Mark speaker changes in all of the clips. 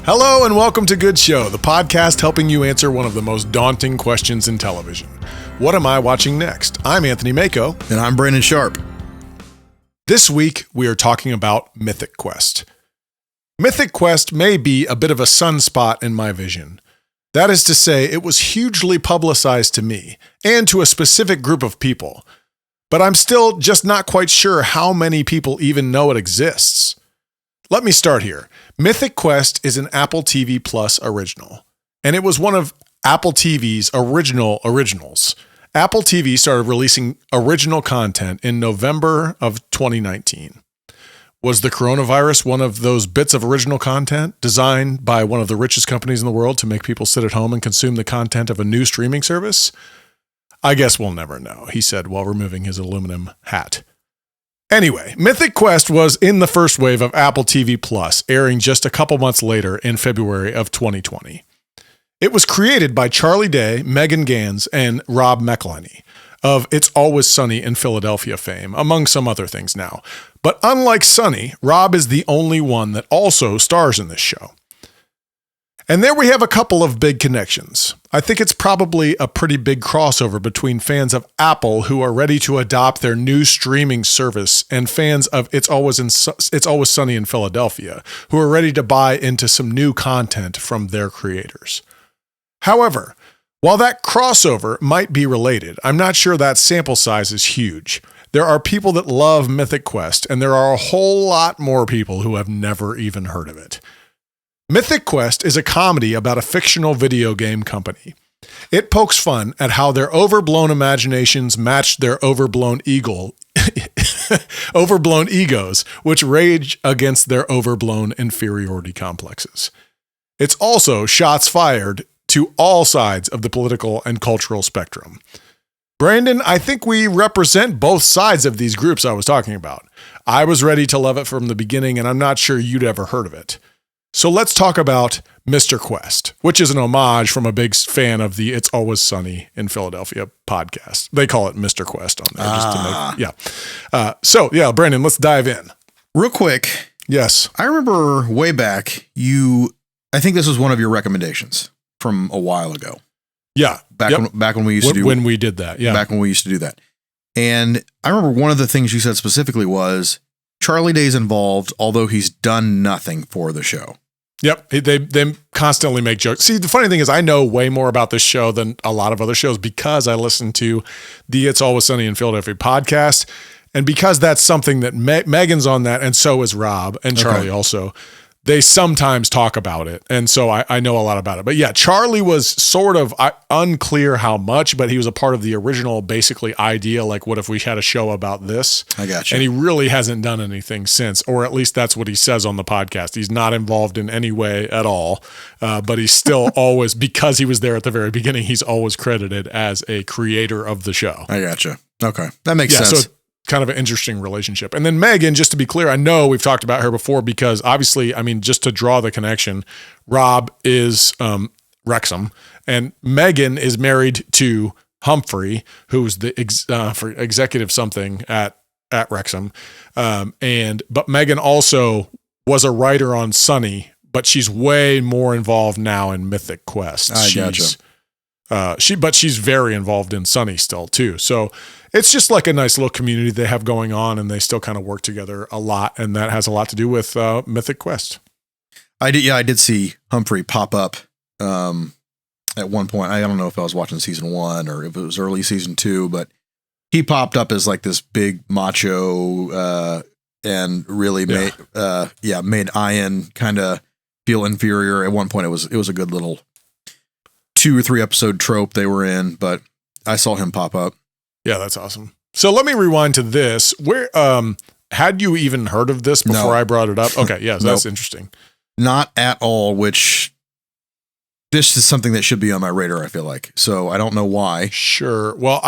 Speaker 1: Hello and welcome to Good Show, the podcast helping you answer one of the most daunting questions in television. What am I watching next? I'm Anthony Mako.
Speaker 2: And I'm Brandon Sharp.
Speaker 1: This week, we are talking about Mythic Quest. Mythic Quest may be a bit of a sunspot in my vision. That is to say, it was hugely publicized to me, and to a specific group of people. But I'm still just not quite sure how many people even know it exists. Let me start here. Mythic Quest is an Apple TV Plus original, and it was one of Apple TV's originals. Apple TV started releasing original content in November of 2019. Was the coronavirus one of those bits of original content designed by one of the richest companies in the world to make people sit at home and consume the content of a new streaming service? I guess we'll never know, he said while removing his aluminum hat. Anyway, Mythic Quest was in the first wave of Apple TV Plus, airing just a couple months later in February of 2020. It was created by Charlie Day, Megan Gans, and Rob McElhenney of It's Always Sunny in Philadelphia fame, among some other things now. But unlike Sunny, Rob is the only one that also stars in this show. And there we have a couple of big connections. I think it's probably a pretty big crossover between fans of Apple who are ready to adopt their new streaming service and fans of It's Always Sunny in Philadelphia who are ready to buy into some new content from their creators. However, while that crossover might be related, I'm not sure that sample size is huge. There are people that love Mythic Quest, and there are a whole lot more people who have never even heard of it. Mythic Quest is a comedy about a fictional video game company. It pokes fun at how their overblown imaginations match their overblown egos, which rage against their overblown inferiority complexes. It's also shots fired to all sides of the political and cultural spectrum. Brandon, I think we represent both sides of these groups I was talking about. I was ready to love it from the beginning, and I'm not sure you'd ever heard of it. So let's talk about Mr. Quest, which is an homage from a big fan of the It's Always Sunny in Philadelphia podcast. They call it Mr. Quest on there. Brandon, let's dive in.
Speaker 2: Real quick.
Speaker 1: Yes.
Speaker 2: I remember way back, I think this was one of your recommendations from a while ago.
Speaker 1: Yeah.
Speaker 2: Back when we used to do.
Speaker 1: When we did that. Yeah.
Speaker 2: Back when we used to do that. And I remember one of the things you said specifically was Charlie Day's involved, although he's done nothing for the show.
Speaker 1: Yep. They constantly make jokes. See, the funny thing is I know way more about this show than a lot of other shows because I listen to the It's Always Sunny in Philadelphia podcast. And because that's something that Megan's on that, and so is Rob and Charlie also. They sometimes talk about it. And so I know a lot about it. But yeah, Charlie was sort of unclear how much, but he was a part of the original basically idea. Like, what if we had a show about this?
Speaker 2: I got you.
Speaker 1: And he really hasn't done anything since, or at least that's what he says on the podcast. He's not involved in any way at all. But he's still always, because he was there at the very beginning, he's always credited as a creator of the show.
Speaker 2: I got you. Okay. That makes sense.
Speaker 1: So kind of an interesting relationship. And then Megan, just to be clear, I know we've talked about her before because obviously, I mean, just to draw the connection, Rob is Wrexham and Megan is married to Humphrey, who's the for executive something at Wrexham. But Megan also was a writer on Sunny, but she's way more involved now in Mythic Quest. Gotcha. But she's very involved in Sunny still too. So it's just like a nice little community they have going on, and they still kind of work together a lot. And that has a lot to do with Mythic Quest.
Speaker 2: I did see Humphrey pop up at one point. I don't know if I was watching season 1 or if it was early season 2, but he popped up as like this big macho and really made Ian kind of feel inferior. At one point, it was a good little 2 or 3 episode trope they were in, but I saw him pop up.
Speaker 1: Yeah, that's awesome. So let me rewind to this. Where had you even heard of this before I brought it up? Okay, yeah, so that's interesting.
Speaker 2: Not at all, which this is something that should be on my radar, I feel like. So I don't know why. Sure.
Speaker 1: Well,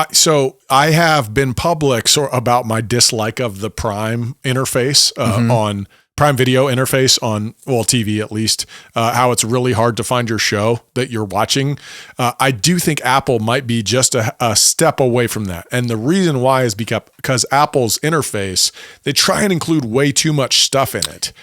Speaker 1: I have been public about my dislike of the Prime interface on Prime Video interface on, TV at least, how it's really hard to find your show that you're watching. I do think Apple might be just a step away from that. And the reason why is because Apple's interface, they try and include way too much stuff in it.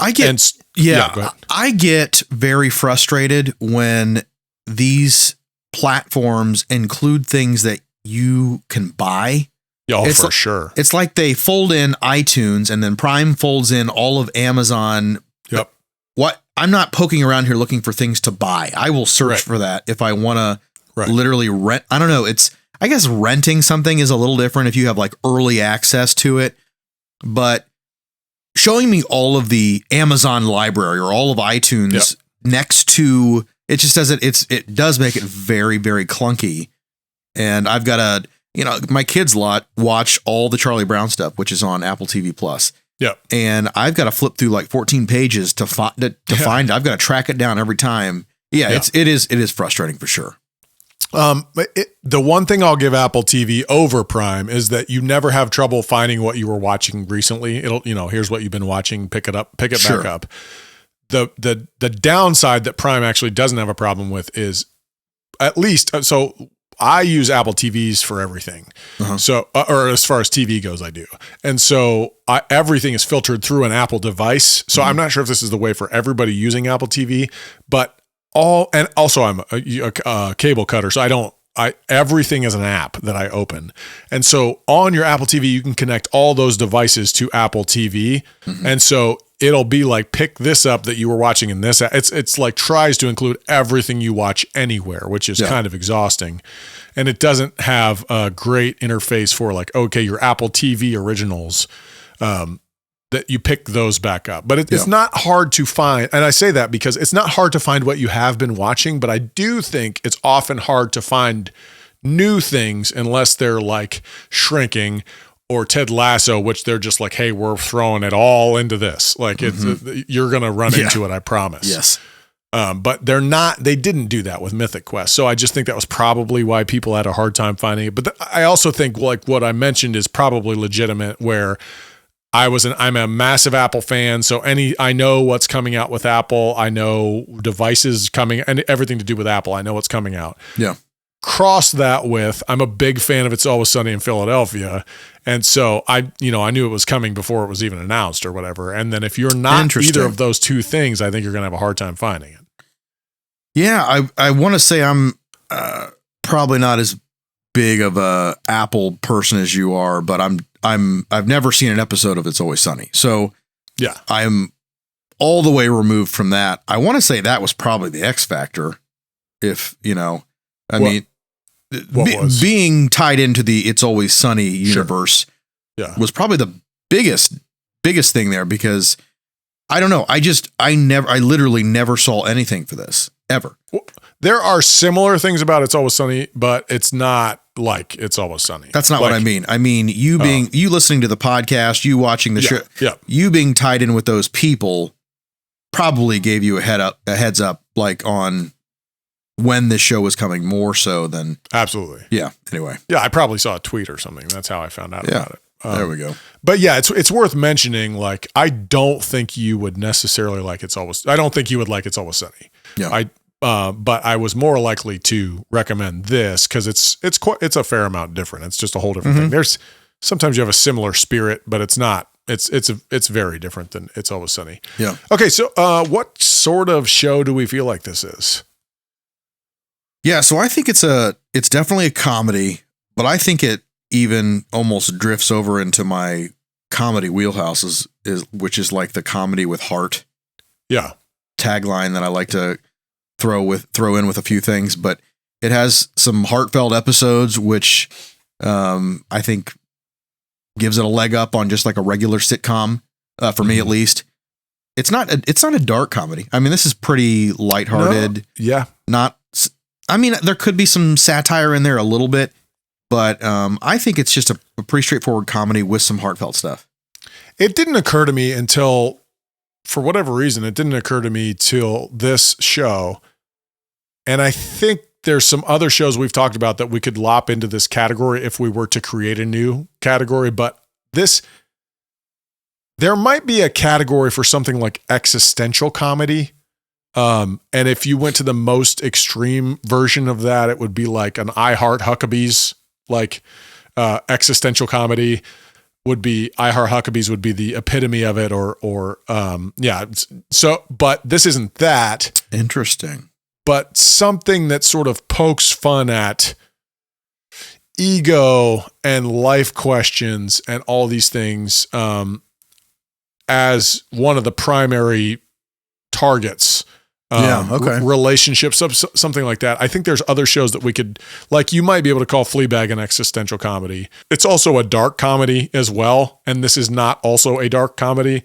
Speaker 2: I get,
Speaker 1: go ahead.
Speaker 2: I get very frustrated when these platforms include things that you can buy.
Speaker 1: Oh, for sure.
Speaker 2: It's like they fold in iTunes and then Prime folds in all of Amazon.
Speaker 1: Yep.
Speaker 2: What? I'm not poking around here looking for things to buy. I will search for that if I want to literally rent. I don't know. I guess renting something is a little different if you have like early access to it, but showing me all of the Amazon library or all of iTunes next to it just does it does make it very, very clunky. And I've got my kids watch all the Charlie Brown stuff, which is on Apple TV Plus.
Speaker 1: Yeah. And
Speaker 2: I've got to flip through like 14 pages to find it. I've got to track it down every time. Yeah. It is frustrating for sure.
Speaker 1: The one thing I'll give Apple TV over Prime is that you never have trouble finding what you were watching recently. It'll, here's what you've been watching, pick it back up. The downside that Prime actually doesn't have a problem with is at least, so I use Apple TVs for everything. Uh-huh. So, or as far as TV goes, I do. And so everything is filtered through an Apple device. So I'm not sure if this is the way for everybody using Apple TV, but and also I'm a cable cutter. So everything is an app that I open. And so on your Apple TV, you can connect all those devices to Apple TV. Mm-hmm. And so it'll be like, pick this up that you were watching in this. It's like tries to include everything you watch anywhere, which is kind of exhausting. And it doesn't have a great interface for like, okay, your Apple TV originals, that you pick those back up. But it's not hard to find. And I say that because it's not hard to find what you have been watching, but I do think it's often hard to find new things unless they're like Shrinking or Ted Lasso, which they're just like, hey, we're throwing it all into this. Like you're going to run into it, I promise.
Speaker 2: Yes.
Speaker 1: But they didn't do that with Mythic Quest. So I just think that was probably why people had a hard time finding it. But I also think like what I mentioned is probably legitimate, where I'm a massive Apple fan. So I know what's coming out with Apple. I know devices coming and everything to do with Apple. I know what's coming out.
Speaker 2: Yeah.
Speaker 1: Cross that with, I'm a big fan of It's Always Sunny in Philadelphia. And so I knew it was coming before it was even announced or whatever. And then if you're not either of those two things, I think you're going to have a hard time finding it.
Speaker 2: Yeah. I want to say I'm probably not as big of a Apple person as you are, but I've never seen an episode of It's Always Sunny. So
Speaker 1: yeah,
Speaker 2: I'm all the way removed from that. I want to say that was probably the X factor. If, being tied into the It's Always Sunny universe was probably the biggest thing there, because I don't know. I literally never saw anything for this ever.
Speaker 1: Well, there are similar things about It's Always Sunny, but it's not like It's Always Sunny.
Speaker 2: That's not what I mean. I mean, you listening to the podcast, you watching the show, you being tied in with those people probably gave you a heads up, like on when this show was coming, more so than.
Speaker 1: Absolutely.
Speaker 2: Yeah. Anyway.
Speaker 1: Yeah. I probably saw a tweet or something. That's how I found out about it.
Speaker 2: There we go.
Speaker 1: But yeah, it's worth mentioning. Like, I don't think you would necessarily like I don't think you would like It's Always Sunny.
Speaker 2: Yeah.
Speaker 1: But I was more likely to recommend this because it's a fair amount different. It's just a whole different thing. There's sometimes you have a similar spirit, but it's not. It's very different than It's Always Sunny.
Speaker 2: Yeah.
Speaker 1: Okay. So, what sort of show do we feel like this is?
Speaker 2: Yeah. So I think it's definitely a comedy, but I think it even almost drifts over into my comedy wheelhouse, which is like the comedy with heart.
Speaker 1: Yeah.
Speaker 2: Tagline that I like to throw in with a few things, but it has some heartfelt episodes, which I think gives it a leg up on just like a regular sitcom, for me at least. It's not a dark comedy. I mean, this is pretty lighthearted.
Speaker 1: No. Yeah.
Speaker 2: There could be some satire in there a little bit, but I think it's just a pretty straightforward comedy with some heartfelt stuff.
Speaker 1: It didn't occur to me until, for whatever reason, till this show. And I think there's some other shows we've talked about that we could lop into this category if we were to create a new category. But there might be a category for something like existential comedy. And if you went to the most extreme version of that, it would be like an I Heart Huckabees, like existential comedy, would be I Heart Huckabees would be the epitome of it, or yeah. So, but this isn't that.
Speaker 2: Interesting.
Speaker 1: But something that sort of pokes fun at ego and life questions and all these things as one of the primary targets. Relationships, something like that. I think there's other shows that we could, like, you might be able to call Fleabag an existential comedy. It's also a dark comedy as well, and this is not also a dark comedy.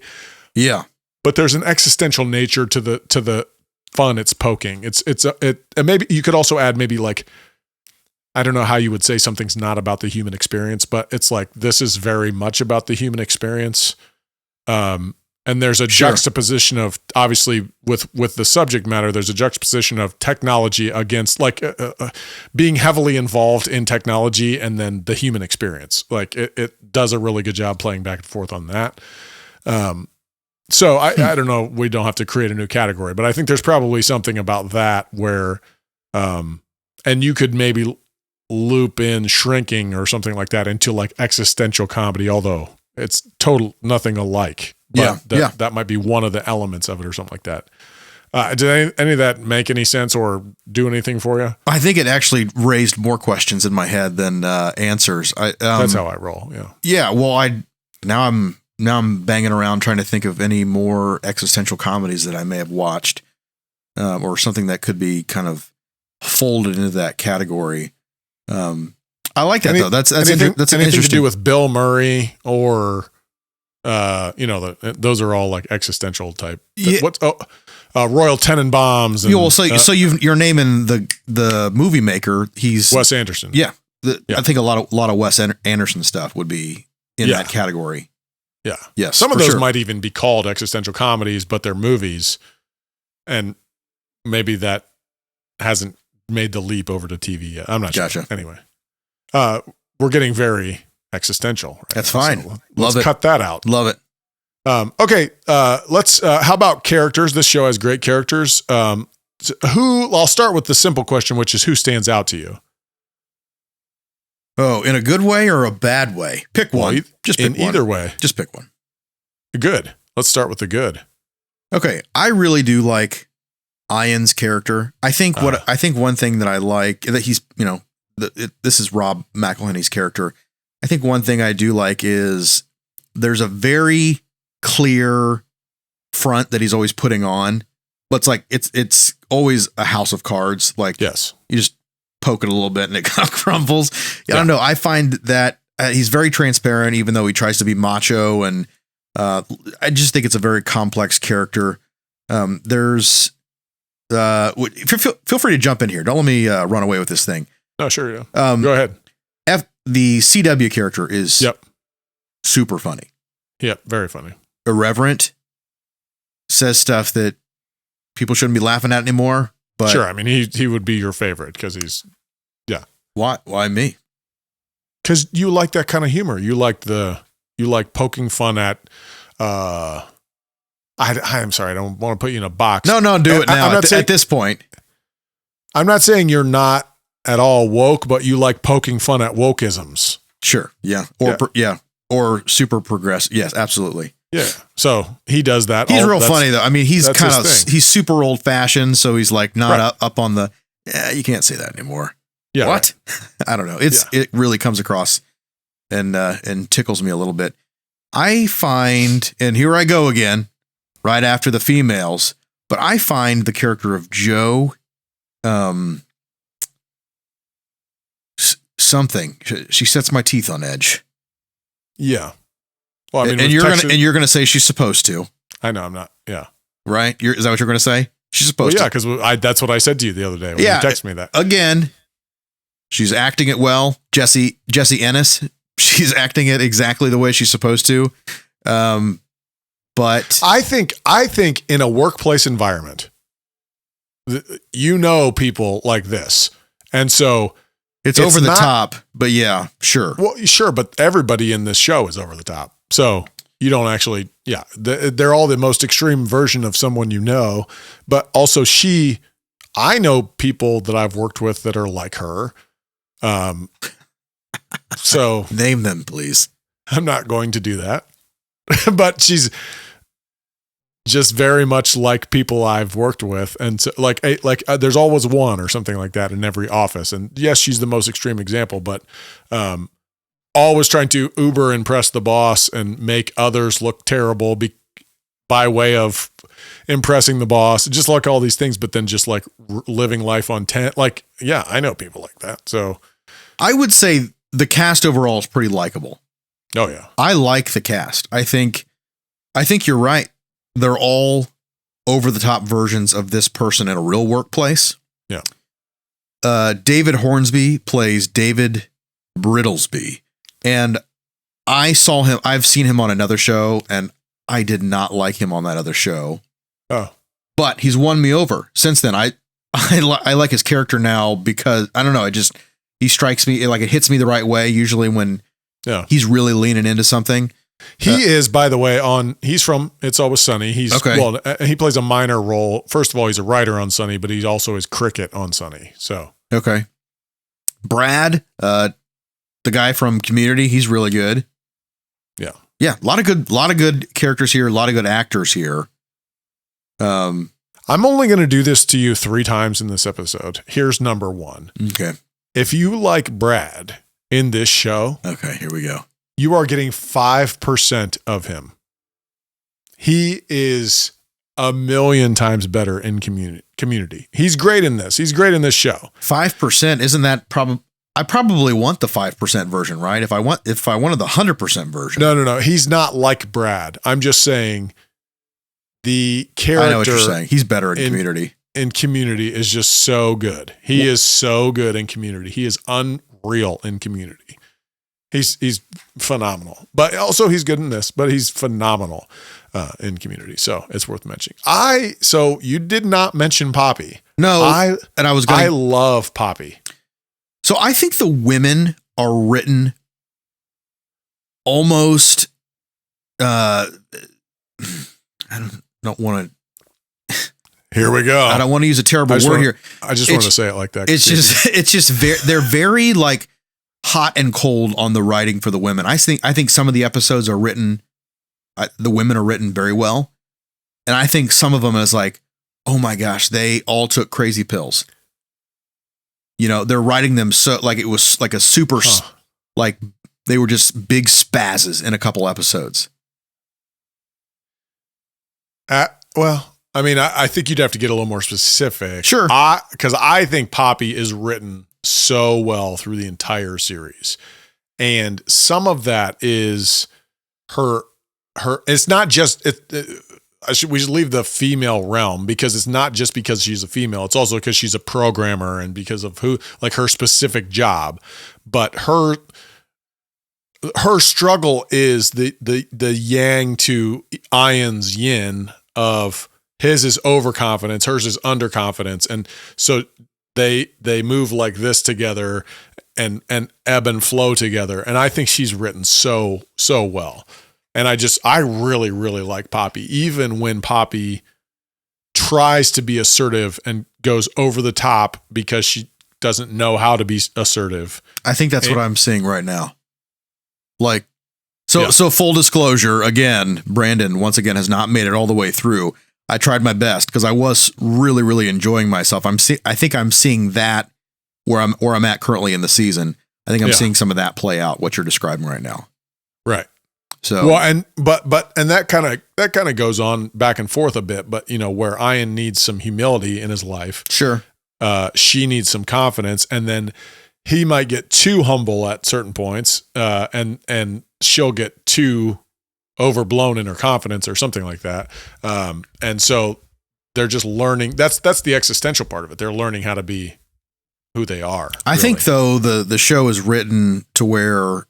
Speaker 2: Yeah,
Speaker 1: but there's an existential nature to the fun it's poking. And maybe you could also add maybe like, I don't know how you would say something's not about the human experience, but it's like this is very much about the human experience. And there's a juxtaposition of, obviously, with the subject matter, there's a juxtaposition of technology against like being heavily involved in technology and then the human experience. Like it does a really good job playing back and forth on that. So I don't know, we don't have to create a new category, but I think there's probably something about that where, and you could maybe loop in Shrinking or something like that into like existential comedy, although it's nothing alike. But that might be one of the elements of it or something like that. Did any of that make any sense or do anything for you?
Speaker 2: I think it actually raised more questions in my head than answers.
Speaker 1: That's how I roll. Yeah.
Speaker 2: Yeah. Well, now I'm banging around trying to think of any more existential comedies that I may have watched, or something that could be kind of folded into that category. I like that though. That's
Speaker 1: anything
Speaker 2: interesting
Speaker 1: to do with Bill Murray or. Those are all like existential type.
Speaker 2: Yeah.
Speaker 1: Royal Tenenbaums. And,
Speaker 2: so you're naming the movie maker. He's
Speaker 1: Wes Anderson.
Speaker 2: Yeah. I think a lot of Wes Anderson stuff would be in that category.
Speaker 1: Yeah.
Speaker 2: Yes.
Speaker 1: Some of those might even be called existential comedies, but they're movies. And maybe that hasn't made the leap over to TV yet. I'm not sure. Anyway, we're getting very existential. Right?
Speaker 2: That's fine.
Speaker 1: So let's cut that out.
Speaker 2: Love it.
Speaker 1: Okay. Let's, how about characters? This show has great characters. I'll start with the simple question, which is who stands out to you?
Speaker 2: Oh, in a good way or a bad way? Pick one. Just pick one.
Speaker 1: Either way.
Speaker 2: Just pick one.
Speaker 1: Good. Let's start with the good.
Speaker 2: Okay. I really do like Ian's character. I think one thing that I like that he's, this is Rob McElhenney's character. I think one thing I do like is there's a very clear front that he's always putting on, but it's like, it's always a house of cards. Like,
Speaker 1: yes,
Speaker 2: you just poke it a little bit and it kind of crumbles. I don't know. I find that he's very transparent, even though he tries to be macho. And I just think it's a very complex character. Feel free to jump in here. Don't let me run away with this thing.
Speaker 1: No, sure. Yeah. Go ahead.
Speaker 2: The CW character is super funny.
Speaker 1: Yep. Very funny.
Speaker 2: Irreverent. Says stuff that people shouldn't be laughing at anymore. But
Speaker 1: sure. I mean, he would be your favorite because he's,
Speaker 2: Why me?
Speaker 1: Because you like that kind of humor. You like poking fun at, I'm sorry. I don't want to put you in a box.
Speaker 2: No, do it now. At this point.
Speaker 1: I'm not saying you're not at all woke, but you like poking fun at wokeisms.
Speaker 2: Sure. Yeah. Or super progressive. Yes, absolutely.
Speaker 1: Yeah. So he does that.
Speaker 2: He's real funny though. I mean, he's super old fashioned. So he's like not up on the, you can't say that anymore.
Speaker 1: Yeah.
Speaker 2: What? Right. I don't know. It really comes across and tickles me a little bit. I find, and here I go again, right after the females, but I find the character of Joe, something. She sets my teeth on edge.
Speaker 1: Yeah. Well, I mean,
Speaker 2: and you're gonna say she's supposed to.
Speaker 1: I know I'm not. Yeah.
Speaker 2: Right. Is that what you're gonna say? She's supposed to.
Speaker 1: Yeah, because that's what I said to you the other day when you texted me that.
Speaker 2: Again, she's acting it well. Jessie Ennis. She's acting it exactly the way she's supposed to. But
Speaker 1: I think in a workplace environment, people like this, and so.
Speaker 2: It's over the top, but yeah, sure.
Speaker 1: Well, sure, but everybody in this show is over the top. So you don't actually, they're all the most extreme version of someone you know, but also I know people that I've worked with that are like her. So
Speaker 2: name them, please.
Speaker 1: I'm not going to do that. But she's just very much like people I've worked with. And so there's always one or something like that in every office. And yes, she's the most extreme example, but always trying to uber impress the boss and make others look terrible by way of impressing the boss, just like all these things, but then just like living life on 10. Like, yeah, I know people like that. So
Speaker 2: I would say the cast overall is pretty likable.
Speaker 1: Oh yeah.
Speaker 2: I like the cast. I think you're right. They're all over the top versions of this person in a real workplace.
Speaker 1: Yeah.
Speaker 2: David Hornsby plays David Brittlesby. And I've seen him on another show, and I did not like him on that other show.
Speaker 1: Oh.
Speaker 2: But he's won me over since then. I like his character now because I don't know, he strikes me like it hits me the right way usually when he's really leaning into something.
Speaker 1: He is, by the way, he's from It's Always Sunny. He plays a minor role. First of all, he's a writer on Sunny, but he also is Cricket on Sunny. So
Speaker 2: okay. Brad, the guy from Community, he's really good.
Speaker 1: Yeah.
Speaker 2: Yeah, a lot of good characters here, a lot of good actors here.
Speaker 1: I'm only going to do this to you 3 times in this episode. Here's number 1.
Speaker 2: Okay.
Speaker 1: If you like Brad in this show,
Speaker 2: okay, here we go.
Speaker 1: You are getting 5% of him. He is a million times better in Community. He's great in this. He's great in this show.
Speaker 2: 5%, isn't that probably? I probably want the 5% version, right? If I wanted the 100% version.
Speaker 1: No. He's not like Brad. I'm just saying the character.
Speaker 2: I know what you're saying. He's better in Community.
Speaker 1: In Community is just so good. He is so good in Community. He is unreal in Community. He's phenomenal, but also he's good in this, but he's phenomenal in Community. So it's worth mentioning. So you did not mention Poppy.
Speaker 2: No. I
Speaker 1: love Poppy.
Speaker 2: So I think the women are written almost, I don't want to.
Speaker 1: Here we go.
Speaker 2: I don't want to use a terrible word here.
Speaker 1: I just want to say it like that.
Speaker 2: They're very like hot and cold on the writing for the women. I think some of the episodes are written, the women are written very well. And I think some of them is like, oh my gosh, they all took crazy pills. You know, they're writing them so like it was like a super, like they were just big spazzes in a couple episodes.
Speaker 1: Well, I mean, I think you'd have to get a little more specific.
Speaker 2: Sure.
Speaker 1: Because I think Poppy is written so well through the entire series. And some of that is her, it's not just, we should leave the female realm because it's not just because she's a female. It's also because she's a programmer and because of her specific job. But her struggle is the yang to Ian's yin of his is overconfidence, hers is underconfidence. And so they move like this together and ebb and flow together. And I think she's written so well. And I really, really like Poppy, even when Poppy tries to be assertive and goes over the top because she doesn't know how to be assertive.
Speaker 2: I think that's what I'm seeing right now. Like, so full disclosure, again, Brandon, once again, has not made it all the way through. I tried my best because I was really, really enjoying myself. I think I'm seeing that where I'm at currently in the season. I think I'm seeing some of that play out, what you're describing right now.
Speaker 1: Right.
Speaker 2: So
Speaker 1: well, and that kind of goes on back and forth a bit, but you know, where Ian needs some humility in his life.
Speaker 2: Sure.
Speaker 1: She needs some confidence, and then he might get too humble at certain points, and she'll get too overblown in her confidence or something like that. And so they're just learning. That's the existential part of it. They're learning how to be who they are.
Speaker 2: I think though the show is written to where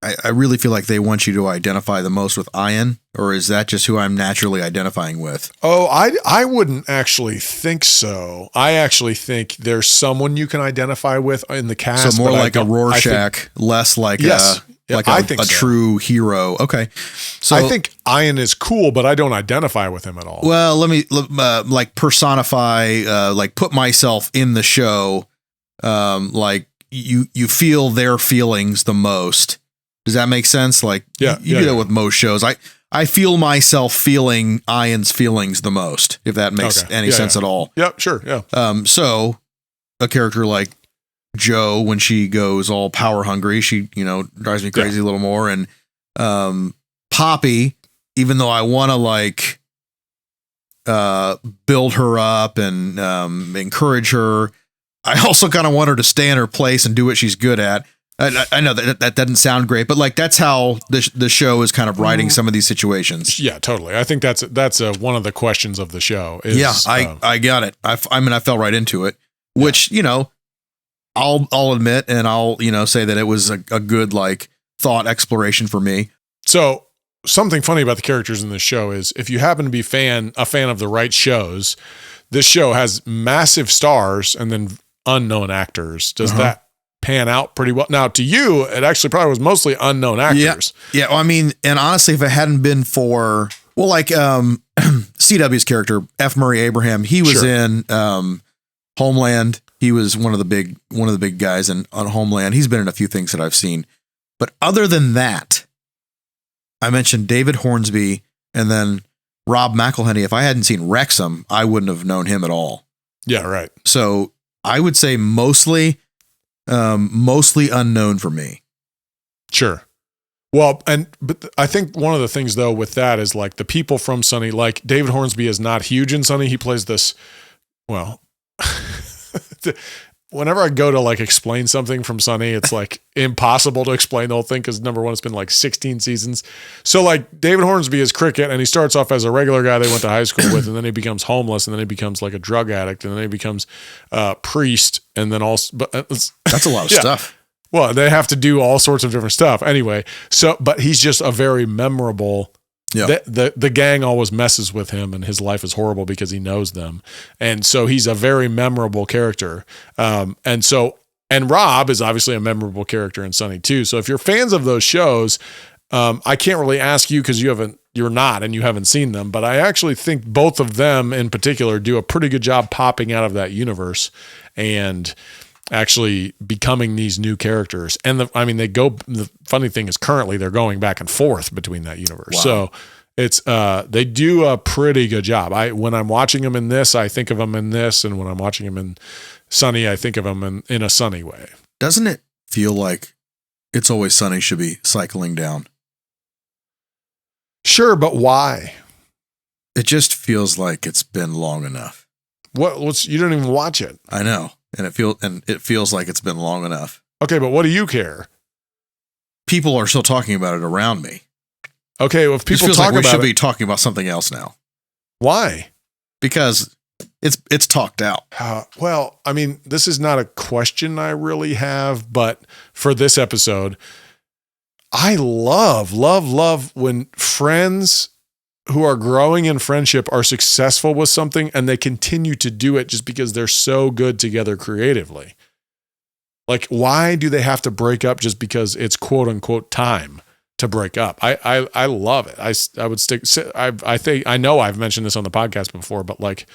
Speaker 2: I really feel like they want you to identify the most with Ian, or is that just who I'm naturally identifying with?
Speaker 1: Oh, I wouldn't actually think so. I actually think there's someone you can identify with in the cast.
Speaker 2: So more like a Rorschach, less like a true hero. Okay. So
Speaker 1: I think Ian is cool, but I don't identify with him at all.
Speaker 2: Well, let me like personify, like put myself in the show. Like you feel their feelings the most. Does that make sense? Like, you do that with most shows. I feel myself feeling Ian's feelings the most, if that makes any sense at all.
Speaker 1: Yep, sure, yeah.
Speaker 2: So a character like Jo, when she goes all power hungry, she, drives me crazy a little more. And Poppy, even though I want to like build her up and encourage her, I also kind of want her to stay in her place and do what she's good at. I know that doesn't sound great, but like that's how the show is kind of writing some of these situations.
Speaker 1: Yeah, totally. I think that's one of the questions of the show.
Speaker 2: I got it. I fell right into it, which I'll admit, and I'll say that it was a good like thought exploration for me.
Speaker 1: So something funny about the characters in this show is if you happen to be a fan of the right shows, this show has massive stars and then unknown actors. Does that pan out pretty well? Now, to you, it actually probably was mostly unknown actors.
Speaker 2: Yeah. Well, I mean, and honestly, if it hadn't been for, CW's character, F. Murray Abraham, he was in Homeland. He was one of the big guys on Homeland. He's been in a few things that I've seen. But other than that, I mentioned David Hornsby and then Rob McElhenney. If I hadn't seen Wrexham, I wouldn't have known him at all.
Speaker 1: Yeah, right.
Speaker 2: So I would say mostly unknown for me.
Speaker 1: Sure. Well, but I think one of the things though with that is like the people from Sunny, like David Hornsby is not huge in Sunny. He plays this, whenever I go to like explain something from Sunny, it's like impossible to explain the whole thing because number one, it's been like 16 seasons. So like David Hornsby is Cricket, and he starts off as a regular guy they went to high school with, and then he becomes homeless, and then he becomes like a drug addict, and then he becomes a priest, and then also, but
Speaker 2: that's a lot of stuff.
Speaker 1: Well, they have to do all sorts of different stuff anyway. So, but he's just a very memorable. Yeah. The gang always messes with him, and his life is horrible because he knows them. And so he's a very memorable character. And Rob is obviously a memorable character in Sunny too. So if you're fans of those shows, I can't really ask you because you're not and you haven't seen them, but I actually think both of them in particular do a pretty good job popping out of that universe and actually becoming these new characters. And the funny thing is currently they're going back and forth between that universe. Wow. So it's, they do a pretty good job. When I'm watching them in this, I think of them in this. And when I'm watching them in Sunny, I think of them in a Sunny way.
Speaker 2: Doesn't it feel like It's Always Sunny should be cycling down?
Speaker 1: Sure. But why?
Speaker 2: It just feels like it's been long enough.
Speaker 1: You don't even watch it.
Speaker 2: I know. And it feels like it's been long enough.
Speaker 1: Okay, but what do you care?
Speaker 2: People are still talking about it around me.
Speaker 1: Okay, well, if people
Speaker 2: talk
Speaker 1: talk
Speaker 2: about it, we should
Speaker 1: it,
Speaker 2: be talking about something else now.
Speaker 1: Why?
Speaker 2: Because it's talked out.
Speaker 1: Well, I mean, this is not a question I really have, but for this episode, I love when friends who are growing in friendship are successful with something and they continue to do it just because they're so good together creatively. Like, why do they have to break up just because it's quote unquote time to break up? I love it. I would stick. I know I've mentioned this on the podcast before, but like,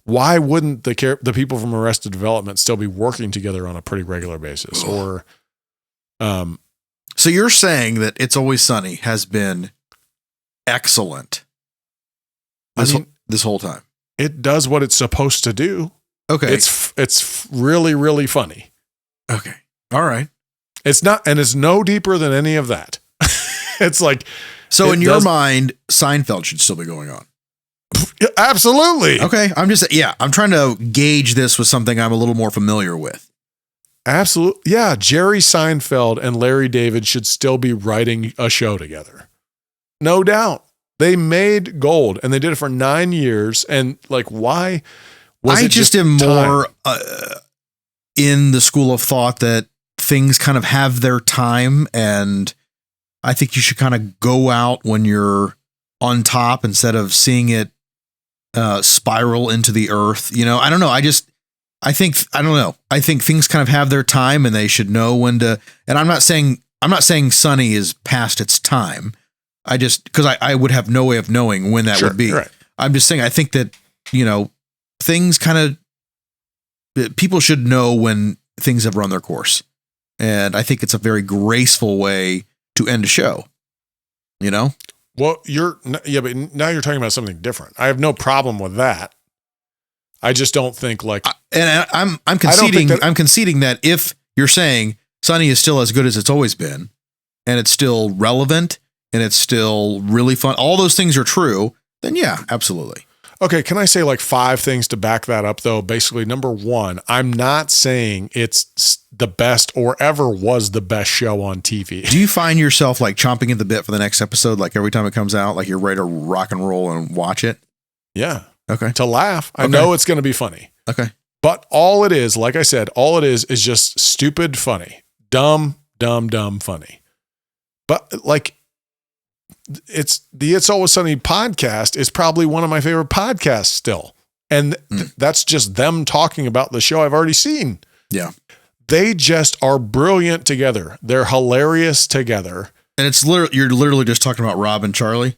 Speaker 1: why wouldn't the people from Arrested Development still be working together on a pretty regular basis? Or,
Speaker 2: so you're saying that It's Always Sunny has been excellent this whole time.
Speaker 1: It does what it's supposed to do.
Speaker 2: Okay.
Speaker 1: It's really, really funny.
Speaker 2: Okay. All right.
Speaker 1: It's no deeper than any of that. It's like,
Speaker 2: so in your mind, Seinfeld should still be going on.
Speaker 1: Absolutely.
Speaker 2: Okay. I'm trying to gauge this with something I'm a little more familiar with.
Speaker 1: Absolutely. Yeah. Jerry Seinfeld and Larry David should still be writing a show together. No doubt. They made gold and they did it for 9 years. And like, why was it just
Speaker 2: am
Speaker 1: time?
Speaker 2: More in the school of thought that things kind of have their time. And I think you should kind of go out when you're on top instead of seeing it spiral into the earth. I don't know. I don't know. I think things kind of have their time and they should know when to, and I'm not saying Sunny is past its time. Because I would have no way of knowing when that would be. Right. I'm just saying, I think that, things kind of, people should know when things have run their course. And I think it's a very graceful way to end a show. You know?
Speaker 1: Well, but now you're talking about something different. I have no problem with that. I just don't think like,
Speaker 2: and I'm conceding that if you're saying Sunny is still as good as it's always been, and it's still relevant, and it's still really fun, all those things are true, then yeah, absolutely.
Speaker 1: Okay, can I say like 5 things to back that up though? Basically, number 1, I'm not saying it's the best or ever was the best show on TV.
Speaker 2: Do you find yourself like chomping at the bit for the next episode? Like every time it comes out, like you're ready to rock and roll and watch it?
Speaker 1: Yeah.
Speaker 2: Okay.
Speaker 1: To laugh. I know it's going to be funny.
Speaker 2: Okay.
Speaker 1: But all it is, like I said, all it is just stupid funny. Dumb funny. But like, It's Always Sunny podcast is probably one of my favorite podcasts still. And that's just them talking about the show I've already seen.
Speaker 2: Yeah.
Speaker 1: They just are brilliant together. They're hilarious together.
Speaker 2: And you're literally just talking about Rob and Charlie.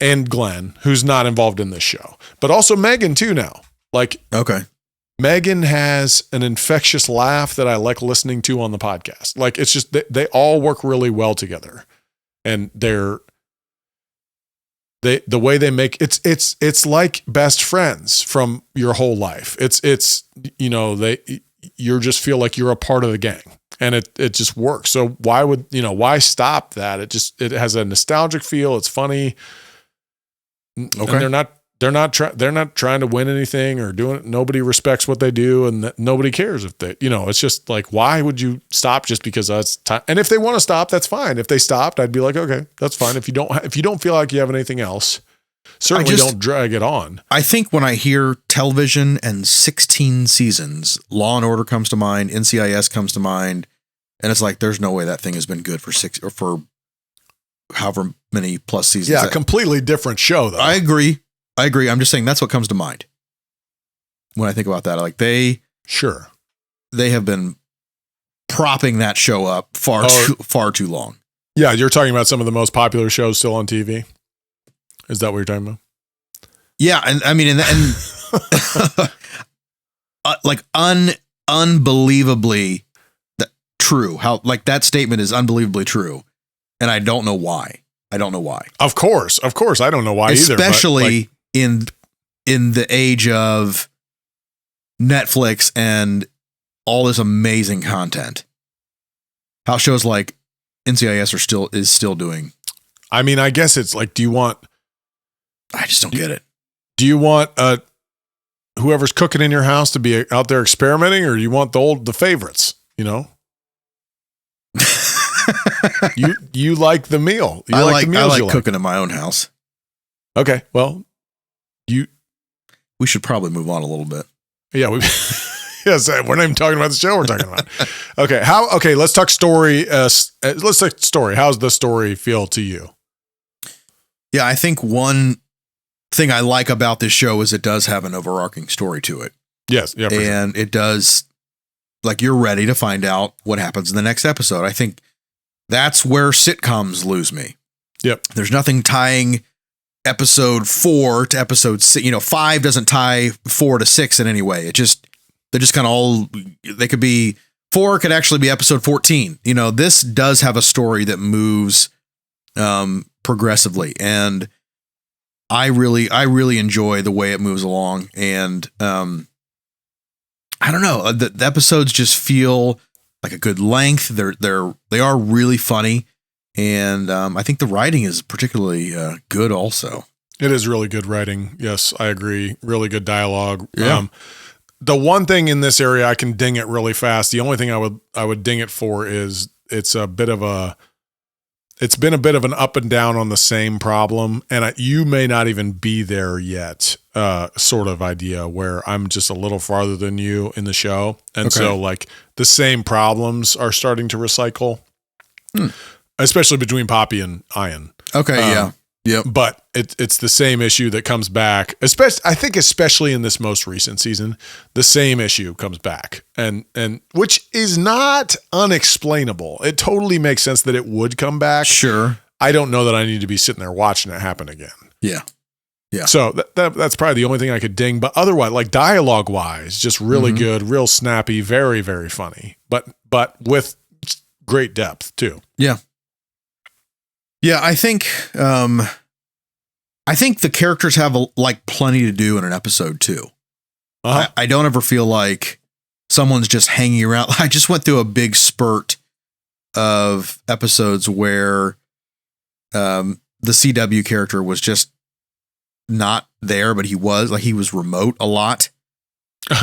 Speaker 1: And Glenn, who's not involved in this show. But also Megan too now. Like,
Speaker 2: okay.
Speaker 1: Megan has an infectious laugh that I like listening to on the podcast. Like, it's just, they all work really well together. And the way they make it's like best friends from your whole life. It's you just feel like you're a part of the gang, and it just works. So why stop that? It has a nostalgic feel. It's funny. Okay. And they're not trying to win anything or doing it. Nobody respects what they do, and nobody cares if they, it's just like, why would you stop just because that's time? And if they want to stop, that's fine. If they stopped, I'd be like, okay, that's fine. If you don't feel like you have anything else, certainly don't drag it on.
Speaker 2: I think when I hear television and 16 seasons, Law and Order comes to mind, NCIS comes to mind, and it's like, there's no way that thing has been good for 6 or for however many plus seasons.
Speaker 1: Yeah, a completely different show though.
Speaker 2: I agree. I'm just saying that's what comes to mind when I think about that. Like they have been propping that show up far too long.
Speaker 1: Yeah. You're talking about some of the most popular shows still on TV. Is that what you're talking about?
Speaker 2: Yeah. And I mean, and like unbelievably true. How like that statement is unbelievably true. And I don't know why. Of course. I don't know why either. Especially in the age of Netflix and all this amazing content. How shows like NCIS is still doing.
Speaker 1: I mean, I guess it's like,
Speaker 2: I just don't get it.
Speaker 1: Do you want whoever's cooking in your house to be out there experimenting, or do you want the favorites, you like the meal.
Speaker 2: I like cooking in my own house.
Speaker 1: Okay. Well,
Speaker 2: we should probably move on a little bit.
Speaker 1: Yeah. Yes. We're not even talking about the show we're talking about. Okay. Let's talk story. Let's talk story. How's the story feel to you?
Speaker 2: Yeah. I think one thing I like about this show is it does have an overarching story to it.
Speaker 1: Yes. Yeah.
Speaker 2: And it does, like, you're ready to find out what happens in the next episode. I think that's where sitcoms lose me.
Speaker 1: Yep.
Speaker 2: There's nothing tying episode 4 to episode 6. 5 doesn't tie 4 to 6 in any way. They're just kind of they could be 4 could actually be episode 14. This does have a story that moves progressively, and I really enjoy the way it moves along. And I don't know, the episodes just feel like a good length. They are really funny. And I think the writing is particularly good also.
Speaker 1: It is really good writing. Yes, I agree. Really good dialogue.
Speaker 2: Yeah.
Speaker 1: The one thing in this area I can ding it really fast. The only thing I would ding it for is it's been a bit of an up and down on the same problem. And you may not even be there yet, sort of idea where I'm just a little farther than you in the show. And so like the same problems are starting to recycle. Especially between Poppy and Ian.
Speaker 2: Okay, yeah. Yep.
Speaker 1: But it's the same issue that comes back. Especially in this most recent season, the same issue comes back. And which is not unexplainable. It totally makes sense that it would come back.
Speaker 2: Sure.
Speaker 1: I don't know that I need to be sitting there watching it happen again.
Speaker 2: Yeah. Yeah.
Speaker 1: So that's probably the only thing I could ding. But otherwise, like dialogue wise, just really good, real snappy, very, very funny. But with great depth too.
Speaker 2: Yeah. Yeah, I think the characters have like plenty to do in an episode too. I don't ever feel like someone's just hanging around. I just went through a big spurt of episodes where the CW character was just not there, but he was remote a lot.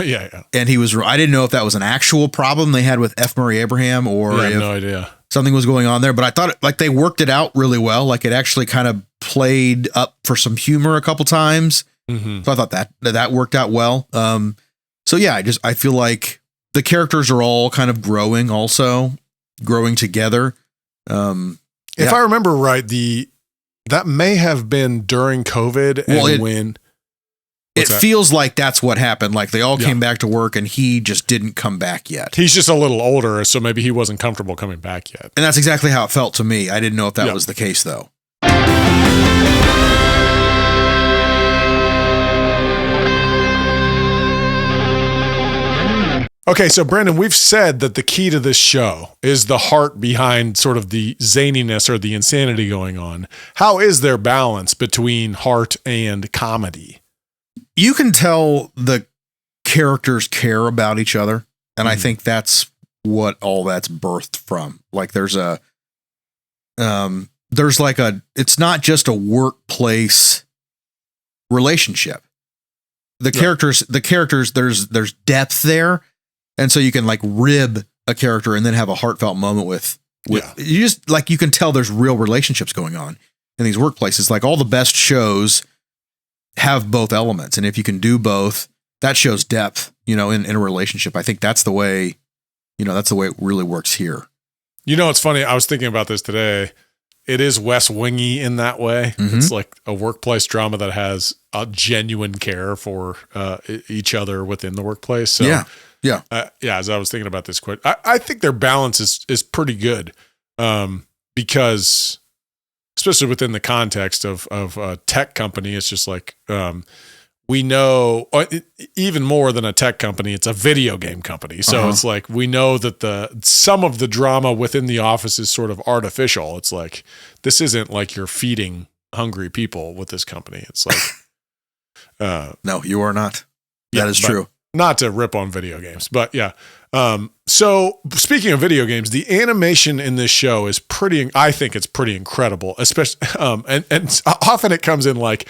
Speaker 1: Yeah.
Speaker 2: And I didn't know if that was an actual problem they had with F. Murray Abraham or
Speaker 1: I have no idea.
Speaker 2: Something was going on there, but I thought like they worked it out really well. Like it actually kind of played up for some humor a couple times.
Speaker 1: Mm-hmm.
Speaker 2: So I thought that worked out well. So yeah, I feel like the characters are all kind of growing together.
Speaker 1: If I remember right, that may have been during COVID
Speaker 2: it feels like that's what happened. Like they all came back to work and he just didn't come back yet.
Speaker 1: He's just a little older, so maybe he wasn't comfortable coming back yet.
Speaker 2: And that's exactly how it felt to me. I didn't know if that was the case though.
Speaker 1: Okay, so Brandon, we've said that the key to this show is the heart behind sort of the zaniness or the insanity going on. How is there balance between heart and comedy?
Speaker 2: You can tell the characters care about each other. And I think that's what all that's birthed from. Like it's not just a workplace relationship. The characters, there's depth there. And so you can like rib a character and then have a heartfelt moment with you just like, you can tell there's real relationships going on in these workplaces. Like all the best shows have both elements. And if you can do both, that shows depth, in a relationship. I think that's the way it really works here.
Speaker 1: It's funny. I was thinking about this today. It is West Wingy in that way. Mm-hmm. It's like a workplace drama that has a genuine care for each other within the workplace. So
Speaker 2: yeah.
Speaker 1: As I was thinking about this quote, I think their balance is pretty good because especially within the context of a tech company, it's just like we know even more than a tech company, it's a video game company. So it's like we know that some of the drama within the office is sort of artificial. It's like this isn't like you're feeding hungry people with this company. It's like
Speaker 2: no, you are not. That is true.
Speaker 1: Not to rip on video games, but yeah. So speaking of video games, the animation in this show is I think it's pretty incredible, especially, and often it comes in like,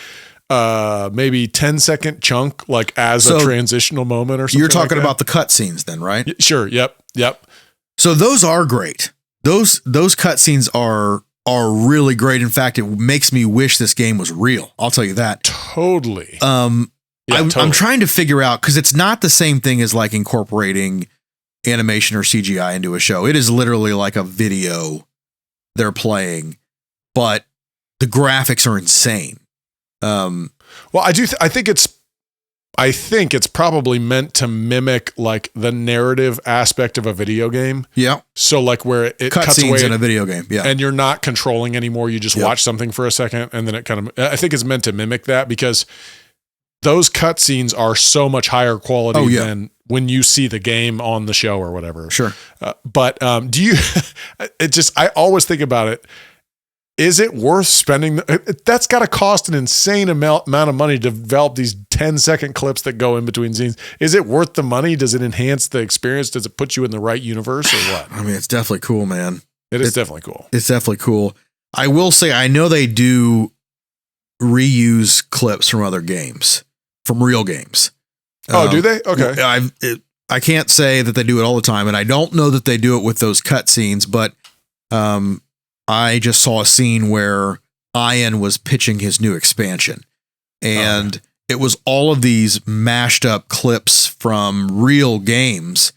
Speaker 1: maybe 10-second chunk, like as a transitional moment or something.
Speaker 2: You're talking about the cutscenes then, right?
Speaker 1: Sure. Yep.
Speaker 2: So those are great. Those cutscenes are really great. In fact, it makes me wish this game was real. I'll tell you that.
Speaker 1: Totally.
Speaker 2: I'm trying to figure out, because it's not the same thing as like incorporating animation or CGI into a show. It is literally like a video they're playing, but the graphics are insane.
Speaker 1: Well, I think it's probably meant to mimic like the narrative aspect of a video game.
Speaker 2: Yeah.
Speaker 1: So like where it cuts away
Speaker 2: in a video game. Yeah.
Speaker 1: And you're not controlling anymore. You just watch something for a second and then I think it's meant to mimic that because those cutscenes are so much higher quality than when you see the game on the show or whatever.
Speaker 2: Sure.
Speaker 1: But I always think about it. Is it worth spending? That's got to cost an insane amount of money to develop these 10-second clips that go in between scenes. Is it worth the money? Does it enhance the experience? Does it put you in the right universe or what?
Speaker 2: I mean, it's definitely cool, man.
Speaker 1: It's definitely cool.
Speaker 2: It's definitely cool. I will say, I know they do reuse clips from other games, from real games.
Speaker 1: Oh, do they? Okay.
Speaker 2: I can't say that they do it all the time, and I don't know that they do it with those cutscenes, but I just saw a scene where Ian was pitching his new expansion, and it was all of these mashed up clips from real games,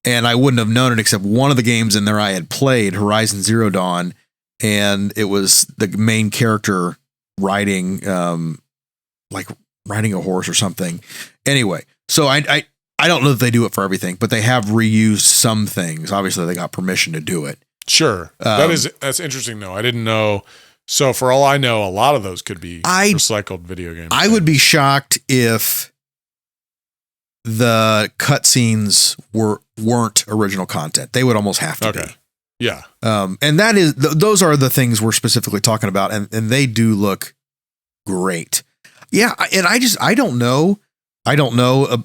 Speaker 2: and I wouldn't have known it except one of the games in there I had played, Horizon Zero Dawn, and it was the main character riding a horse or something. Anyway, so I don't know that they do it for everything, but they have reused some things. Obviously, they got permission to do it.
Speaker 1: Sure. That's interesting though. I didn't know. So for all I know, a lot of those could be recycled video games.
Speaker 2: I would be shocked if the cutscenes weren't original content. They would almost have to be.
Speaker 1: Yeah.
Speaker 2: And that is, those are the things we're specifically talking about. And they do look great. Yeah. And I don't know.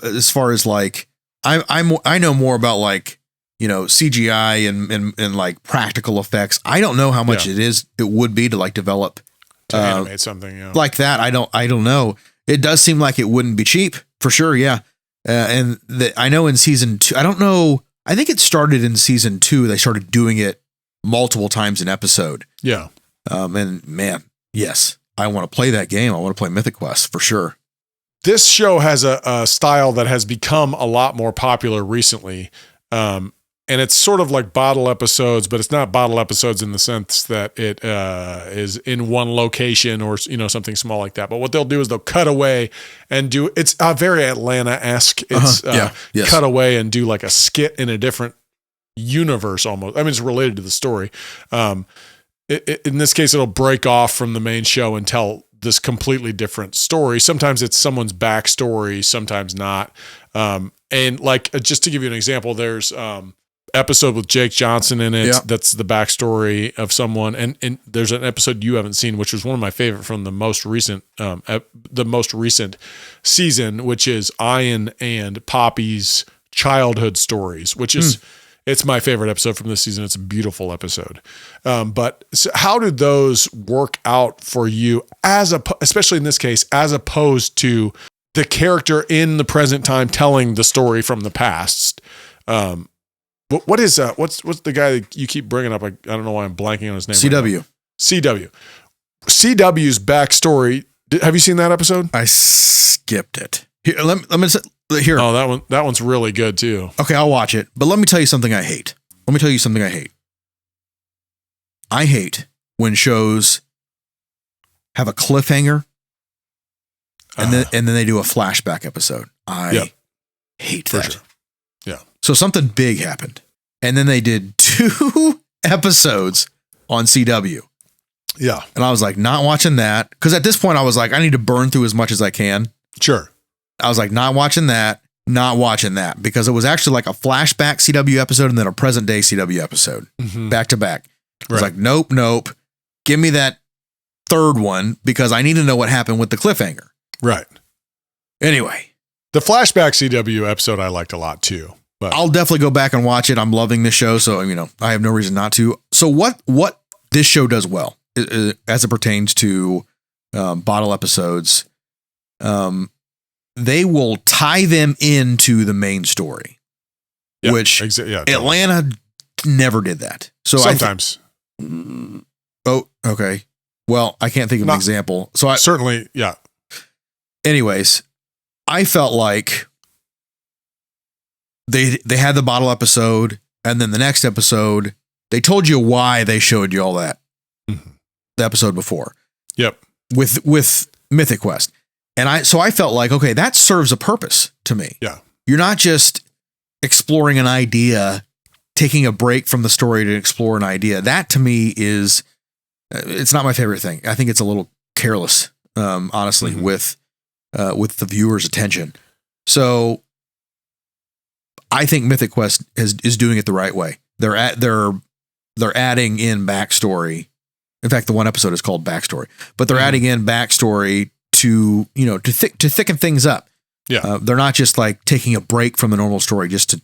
Speaker 2: As far as like, I know more about like, CGI and like practical effects. I don't know how much it would be to like develop
Speaker 1: to animate something
Speaker 2: like that. I don't know. It does seem like it wouldn't be cheap for sure. Yeah. And I know in season 2, I don't know. I think it started in season 2. They started doing it multiple times an episode.
Speaker 1: Yeah.
Speaker 2: And man, yes, I want to play that game. I want to play Mythic Quest for sure.
Speaker 1: This show has a style that has become a lot more popular recently. And it's sort of like bottle episodes, but it's not bottle episodes in the sense that it is in one location or, something small like that. But what they'll do is they'll cut away and do, it's very Atlanta-esque. It's cut away and do like a skit in a different universe almost. I mean, it's related to the story. In this case, it'll break off from the main show and tell this completely different story. Sometimes it's someone's backstory, sometimes not. And like, just to give you an example, there's episode with Jake Johnson in it.
Speaker 2: Yeah.
Speaker 1: That's the backstory of someone. And there's an episode you haven't seen, which was one of my favorite from the most recent season, which is Ian and Poppy's childhood stories, which is, it's my favorite episode from this season. It's a beautiful episode. But so how did those work out for you especially in this case, as opposed to the character in the present time telling the story from the past? What is what's the guy that you keep bringing up? I don't know why I'm blanking on his name.
Speaker 2: CW.
Speaker 1: Right CW's backstory. Have you seen that episode?
Speaker 2: I skipped it. Here, let me here.
Speaker 1: Oh, that one's really good too.
Speaker 2: Okay, I'll watch it. But let me tell you something I hate. I hate when shows have a cliffhanger and then they do a flashback episode. I hate that.
Speaker 1: Sure. Yeah.
Speaker 2: So something big happened, and then they did 2 episodes on CW.
Speaker 1: Yeah.
Speaker 2: And I was like, not watching that. Because at this point, I was like, I need to burn through as much as I can.
Speaker 1: Sure.
Speaker 2: I was like, not watching that. Because it was actually like a flashback CW episode and then a present day CW episode back to back. I was like, nope. Give me that third one because I need to know what happened with the cliffhanger.
Speaker 1: Right.
Speaker 2: Anyway.
Speaker 1: The flashback CW episode I liked a lot too. But
Speaker 2: I'll definitely go back and watch it. I'm loving the show, so I have no reason not to. So what this show does well as it pertains to bottle episodes, they will tie them into the main story, which Atlanta never did that. So
Speaker 1: sometimes.
Speaker 2: Okay. Well, I can't think of an example. So
Speaker 1: certainly, yeah.
Speaker 2: Anyways, I felt like they had the bottle episode, and then the next episode, they told you why they showed you all that. The episode before.
Speaker 1: Yep.
Speaker 2: With Mythic Quest. And I felt like, okay, that serves a purpose to me.
Speaker 1: Yeah.
Speaker 2: You're not just exploring an idea, taking a break from the story to explore an idea. That to me is, it's not my favorite thing. I think it's a little careless, honestly, with the viewer's attention. So I think Mythic Quest is doing it the right way. They're adding in backstory. In fact, the one episode is called Backstory, but they're adding in backstory to thicken things up.
Speaker 1: Yeah.
Speaker 2: They're not just like taking a break from the normal story just to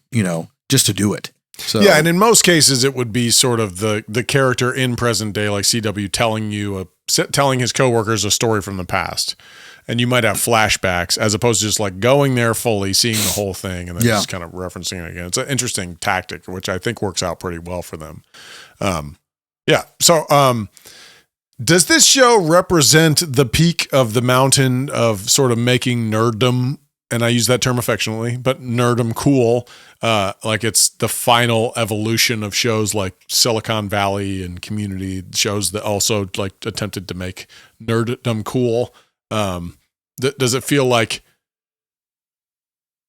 Speaker 2: do it. So
Speaker 1: yeah, and in most cases it would be sort of the character in present day, like CW, telling his coworkers a story from the past. And you might have flashbacks as opposed to just like going there fully, seeing the whole thing, and then just kind of referencing it again. It's an interesting tactic, which I think works out pretty well for them. So does this show represent the peak of the mountain of sort of making nerddom, and I use that term affectionately, but nerddom cool? Like it's the final evolution of shows like Silicon Valley and Community, shows that also like attempted to make nerddom cool. Does it feel like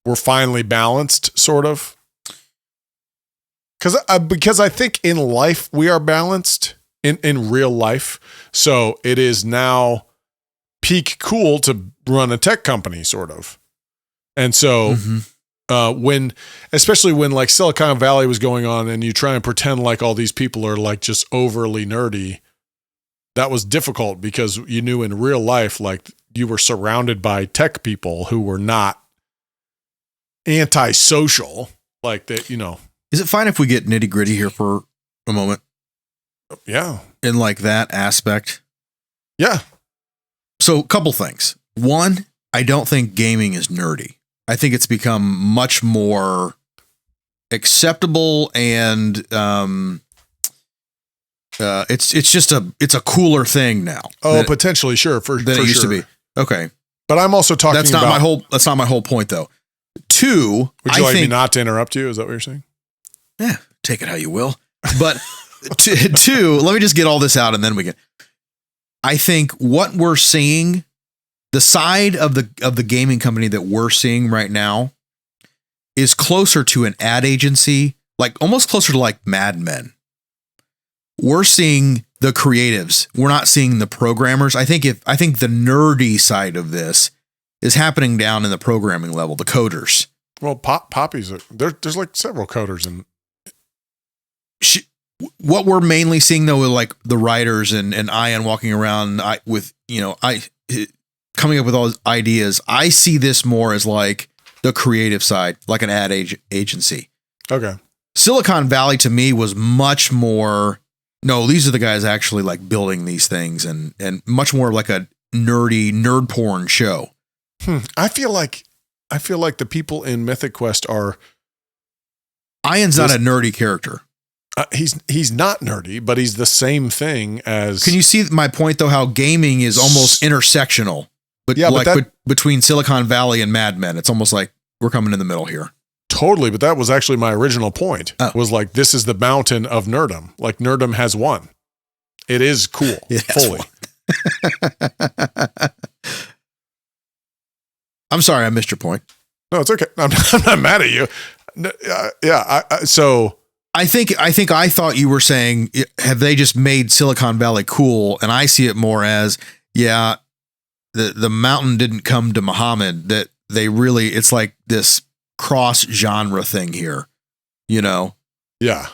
Speaker 1: we're finally balanced, sort of? Because I think in life we are balanced in real life. So it is now peak cool to run a tech company, sort of. And so especially when like Silicon Valley was going on and you try and pretend like all these people are like just overly nerdy, that was difficult because you knew in real life, like you were surrounded by tech people who were not antisocial like that, you know.
Speaker 2: Is it fine if we get nitty gritty here for a moment?
Speaker 1: Yeah.
Speaker 2: In like that aspect?
Speaker 1: Yeah.
Speaker 2: So a couple things. One, I don't think gaming is nerdy. I think it's become much more acceptable and it's a cooler thing now.
Speaker 1: Oh, potentially, sure, than
Speaker 2: it used to be. Okay,
Speaker 1: but I'm also talking.
Speaker 2: That's not my whole point, though. Two,
Speaker 1: would you like me not to interrupt you? Is that what you're saying?
Speaker 2: Yeah, take it how you will. But two, let me just get all this out, and then we can. I think what we're seeing. The side of the gaming company that we're seeing right now is closer to an ad agency, like almost closer to like Mad Men. We're seeing the creatives. We're not seeing the programmers. I think the nerdy side of this is happening down in the programming level, the coders.
Speaker 1: Well, Poppy's there's like several coders and
Speaker 2: what we're mainly seeing though, with like the writers and Ian walking around with, you know, coming up with all his ideas. I see this more as like the creative side, like an ad agency.
Speaker 1: Okay.
Speaker 2: Silicon Valley to me was much more, no, these are the guys actually like building these things and much more like a nerd porn show.
Speaker 1: I feel like the people in Mythic Quest are.
Speaker 2: Ian's not a nerdy character.
Speaker 1: He's not nerdy, but he's the same thing as.
Speaker 2: Can you see my point though? How gaming is almost intersectional. But yeah, like between Silicon Valley and Mad Men, it's almost like we're coming in the middle here.
Speaker 1: Totally, but that was actually my original point. Was like, this is the mountain of nerdom. Like nerdom has won. It is cool, fully.
Speaker 2: I'm sorry, I missed your point.
Speaker 1: No, it's okay. I'm not mad at you. So
Speaker 2: I think I thought you were saying, have they just made Silicon Valley cool? And I see it more as, yeah. The mountain didn't come to Muhammad, that they really, it's like this cross genre thing here, you know?
Speaker 1: Yeah.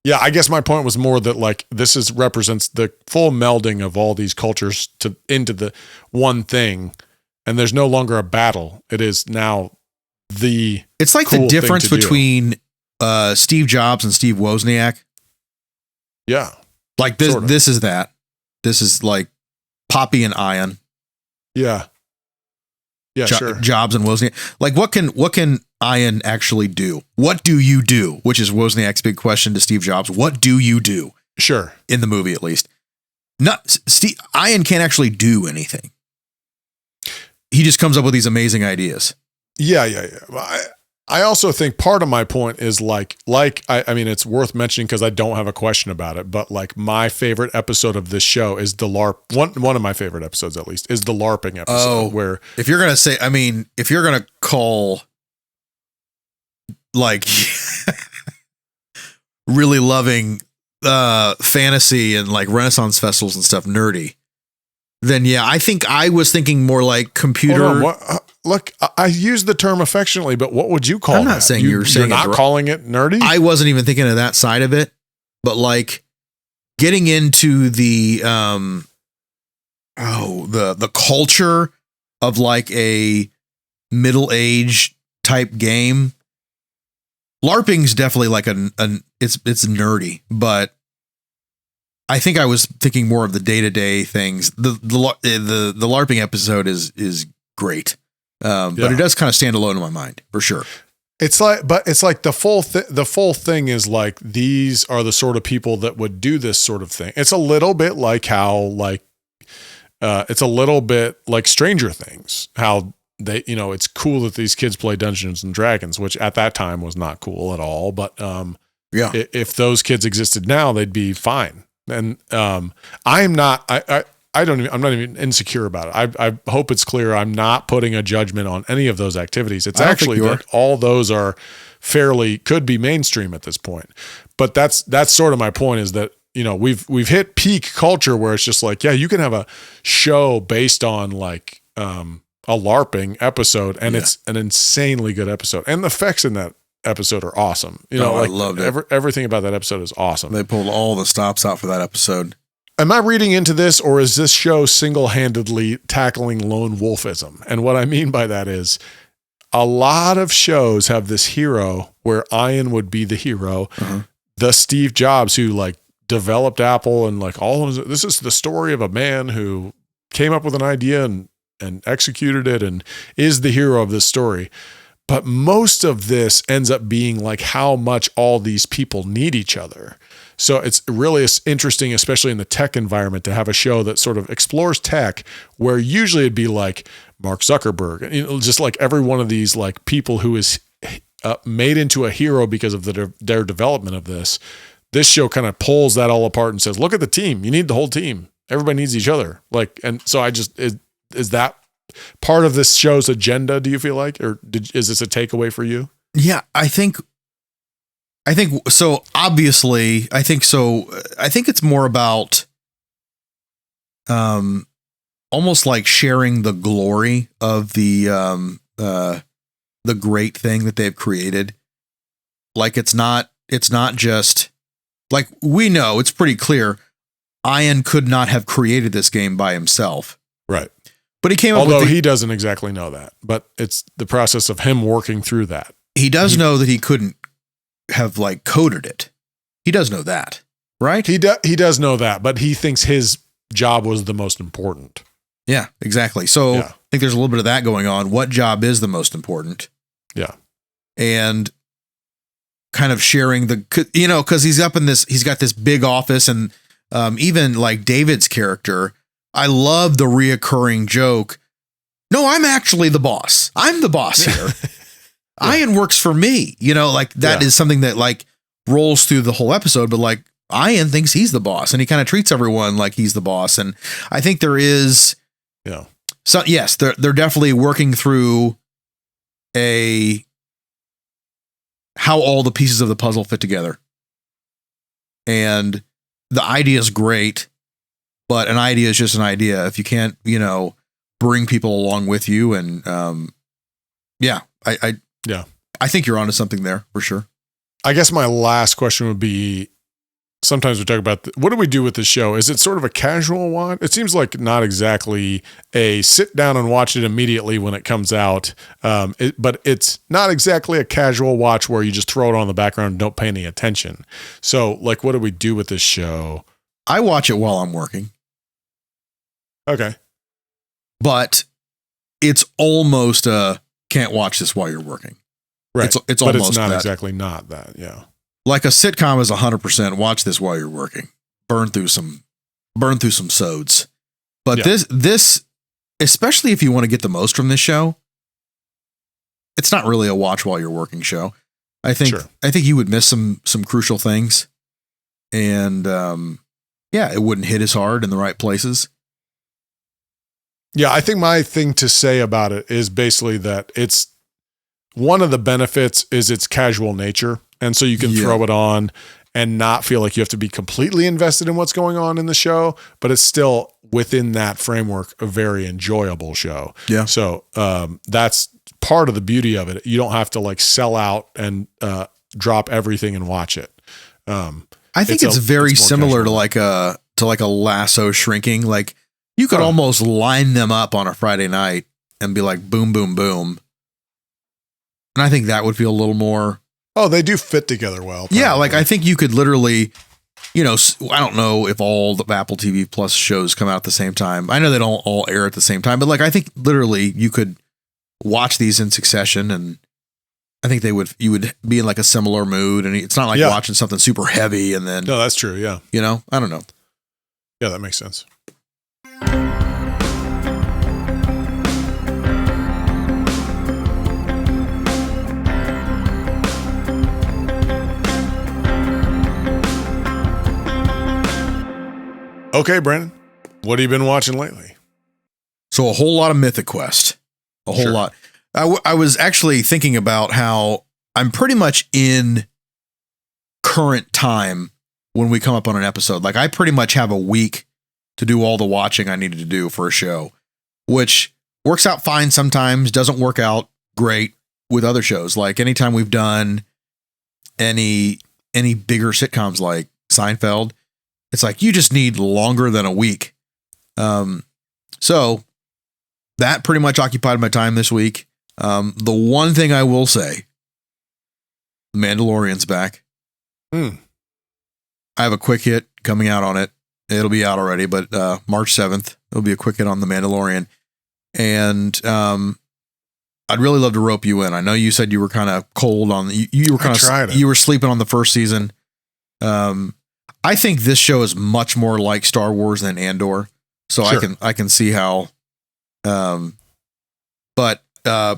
Speaker 1: Yeah. I guess my point was more that like, this represents the full melding of all these cultures into the one thing. And there's no longer a battle. It is now it's like
Speaker 2: the difference between Steve Jobs and Steve Wozniak.
Speaker 1: Yeah.
Speaker 2: Like this, sort of. This is that. This is like Poppy and Ian.
Speaker 1: Yeah. Yeah, sure.
Speaker 2: Jobs and Wozniak. Like what can Ian actually do? What do you do? Which is Wozniak's big question to Steve Jobs. What do you do?
Speaker 1: Sure.
Speaker 2: In the movie, at least. Ian can't actually do anything. He just comes up with these amazing ideas.
Speaker 1: Yeah. I also think part of my point is like I mean, it's worth mentioning because I don't have a question about it, but like my favorite episode of this show is the LARP. One of my favorite episodes, at least, is the LARPing episode. Where
Speaker 2: if you're gonna say, I mean, if you're gonna call like really loving fantasy and like Renaissance festivals and stuff nerdy, then yeah, I think I was thinking more like computer.
Speaker 1: Look, I use the term affectionately, but what would you call it?
Speaker 2: I'm not saying you're saying
Speaker 1: not calling it nerdy.
Speaker 2: I wasn't even thinking of that side of it, but like getting into the the culture of like a middle-aged type game. LARPing's definitely like it's nerdy, but I think I was thinking more of the day-to-day things. The LARPing episode is great. But it does kind of stand alone in my mind for sure.
Speaker 1: It's like the full thing is like, these are the sort of people that would do this sort of thing. It's a little bit like how like, it's a little bit like Stranger Things, how they, you know, it's cool that these kids play Dungeons and Dragons, which at that time was not cool at all. But, if those kids existed now, they'd be fine. And, I'm not even insecure about it. I hope it's clear. I'm not putting a judgment on any of those activities. It's actually that all those are could be mainstream at this point. But that's sort of my point, is that, you know, we've hit peak culture where it's just like, yeah, you can have a show based on like, a LARPing episode, and
Speaker 2: Yeah.
Speaker 1: it's an insanely good episode. And the effects in that episode are awesome. You know,
Speaker 2: I
Speaker 1: like
Speaker 2: loved it.
Speaker 1: everything about that episode is awesome.
Speaker 2: They pulled all the stops out for that episode.
Speaker 1: Am I reading into this, or is this show single-handedly tackling lone wolfism? And what I mean by that is a lot of shows have this hero where Ian would be the hero, the Steve Jobs who like developed Apple and like all of this is the story of a man who came up with an idea and executed it and is the hero of this story. But most of this ends up being like how much all these people need each other. So it's really interesting, especially in the tech environment, to have a show that sort of explores tech where usually it'd be like Mark Zuckerberg, and, you know, just like every one of these like people who is made into a hero because of their development of this. This show kind of pulls that all apart and says, look at the team. You need the whole team. Everybody needs each other. Like, and so is that part of this show's agenda, do you feel like, or is this a takeaway for you?
Speaker 2: Yeah, I think so. Obviously, I think so. I think it's more about, almost like sharing the glory of the great thing that they've created. Like it's not just like, we know it's pretty clear Ian could not have created this game by himself.
Speaker 1: Right.
Speaker 2: But he came up
Speaker 1: Although
Speaker 2: with
Speaker 1: he doesn't exactly know that, but it's the process of him working through that.
Speaker 2: He does know that he couldn't have like coded it. He does know that, right?
Speaker 1: He does know that, but he thinks his job was the most important.
Speaker 2: Yeah, exactly. So I think there's a little bit of that going on. What job is the most important?
Speaker 1: Yeah.
Speaker 2: And kind of sharing because he's up in this, he's got this big office, and even like David's character, I love the reoccurring joke. No, I'm actually the boss. I'm the boss here. Ian works for me. You know, like that is something that like rolls through the whole episode, but like Ian thinks he's the boss, and he kind of treats everyone like he's the boss. And I think there is, so yes, they're definitely working through how all the pieces of the puzzle fit together. And the idea is great, but an idea is just an idea. If you can't, bring people along with you, and I think you're onto something there for sure.
Speaker 1: I guess my last question would be, sometimes we talk about what do we do with this show? Is it sort of a casual watch? It seems like not exactly a sit down and watch it immediately when it comes out. But it's not exactly a casual watch where you just throw it on the background and don't pay any attention. So like, what do we do with this show?
Speaker 2: I watch it while I'm working.
Speaker 1: Okay.
Speaker 2: But it's almost can't watch this while you're working.
Speaker 1: Right.
Speaker 2: It's
Speaker 1: but
Speaker 2: almost
Speaker 1: it's not
Speaker 2: that.
Speaker 1: exactly not that. Yeah.
Speaker 2: Like a sitcom is 100% watch this while you're working. Burn through some sods. But this, especially if you want to get the most from this show, it's not really a watch while you're working show. I think you would miss some crucial things, and it wouldn't hit as hard in the right places.
Speaker 1: Yeah, I think my thing to say about it is basically that it's one of the benefits is its casual nature. And so you can throw it on and not feel like you have to be completely invested in what's going on in the show, but it's still within that framework a very enjoyable show. Yeah. So that's part of the beauty of it. You don't have to like sell out and drop everything and watch it.
Speaker 2: I think it's very similar casual. to like a Lasso shrinking. Like you could almost line them up on a Friday night and be like, boom, boom, boom. And I think that would feel a little more.
Speaker 1: Oh, they do fit together well. Probably.
Speaker 2: Yeah, like I think you could literally, I don't know if all the Apple TV Plus shows come out at the same time. I know they don't all air at the same time, but like I think literally you could watch these in succession, and I think you would be in like a similar mood, and it's not like watching something super heavy and then.
Speaker 1: No, that's true. Yeah.
Speaker 2: I don't know.
Speaker 1: Yeah, that makes sense. Okay, Brandon, what have you been watching lately?
Speaker 2: So a whole lot of Mythic Quest, a whole lot. I was actually thinking about how I'm pretty much in current time when we come up on an episode. Like I pretty much have a week to do all the watching I needed to do for a show, which works out fine sometimes, doesn't work out great with other shows. Like anytime we've done any bigger sitcoms like Seinfeld, it's like you just need longer than a week. So that pretty much occupied my time this week. The one thing I will say, The Mandalorian's back. I have a quick hit coming out on it. It'll be out already, but March 7th, it'll be a quick hit on The Mandalorian. And I'd really love to rope you in. I know you said you were kind of cold on you were kind of you were sleeping on the first season. I think this show is much more like Star Wars than Andor. So sure. I can see how but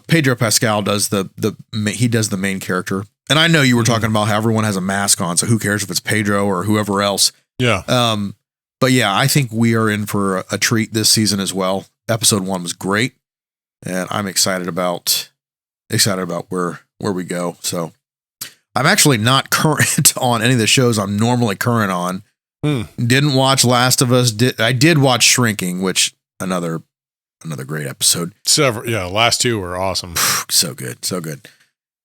Speaker 2: Pedro Pascal does he does the main character. And I know you were talking about how everyone has a mask on, so who cares if it's Pedro or whoever else.
Speaker 1: Yeah.
Speaker 2: But yeah, I think we are in for a treat this season as well. Episode 1 was great, and I'm excited about where we go. So I'm actually not current on any of the shows I'm normally current on. Didn't watch Last of Us. I did watch Shrinking, which another great episode.
Speaker 1: Last 2 were awesome.
Speaker 2: So good.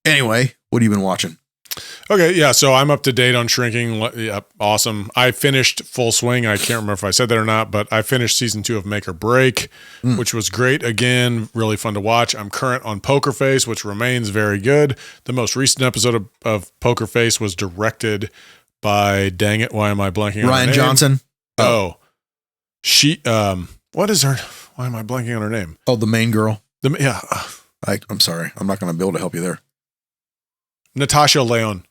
Speaker 2: Anyway, what have you been watching?
Speaker 1: Okay, yeah, so I'm up to date on Shrinking. Yeah, awesome. I finished Full Swing. I can't remember if I said that or not, but I finished season 2 of Make or Break, which was great. Again, really fun to watch. I'm current on Poker Face, which remains very good. The most recent episode of Poker Face was directed by, dang it, why am I blanking on her name?
Speaker 2: Rian Johnson.
Speaker 1: She, what is her, why am I blanking on her name?
Speaker 2: Oh, the main girl.
Speaker 1: Yeah.
Speaker 2: I'm sorry. I'm not going to be able to help you there.
Speaker 1: Natasha Leon.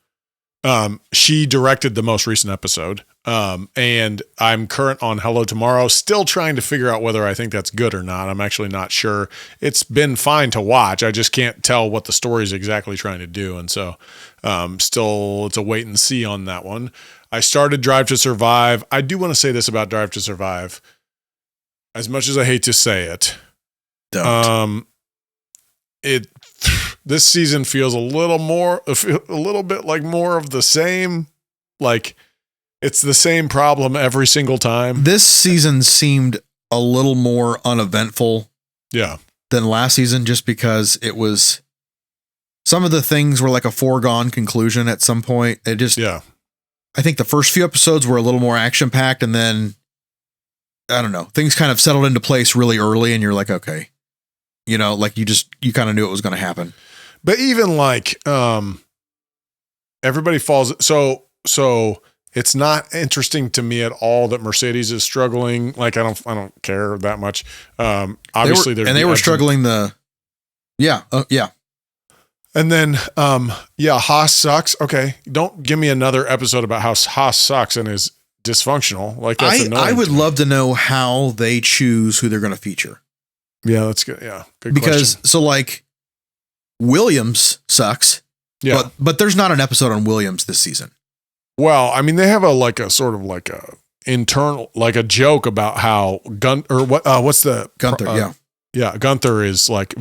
Speaker 1: She directed the most recent episode. And I'm current on Hello Tomorrow, still trying to figure out whether I think that's good or not. I'm actually not sure. It's been fine to watch. I just can't tell what the story is exactly trying to do. And so, still it's a wait and see on that one. I started Drive to Survive. I do want to say this about Drive to Survive. As much as I hate to say it,
Speaker 2: don't.
Speaker 1: This season feels a little bit like more of the same. Like it's the same problem every single time.
Speaker 2: This season seemed a little more uneventful.
Speaker 1: Yeah.
Speaker 2: Than last season, just because it was some of the things were like a foregone conclusion at some point. I think the first few episodes were a little more action packed, and then I don't know, things kind of settled into place really early, and you're like, okay, like you kind of knew it was going to happen.
Speaker 1: But even like, everybody falls. So it's not interesting to me at all that Mercedes is struggling. Like, I don't care that much. Obviously
Speaker 2: they were struggling yeah.
Speaker 1: And then, Haas sucks. Okay. Don't give me another episode about how Haas sucks and is dysfunctional. Like that's annoying.
Speaker 2: I would love to know how they choose who they're going to feature.
Speaker 1: Yeah, that's good. Yeah. Good
Speaker 2: because
Speaker 1: question.
Speaker 2: So like Williams sucks.
Speaker 1: Yeah.
Speaker 2: But there's not an episode on Williams this season.
Speaker 1: Well, I mean, they have a sort of like a internal, like a joke about how what's the
Speaker 2: Gunther?
Speaker 1: Yeah. Gunther is like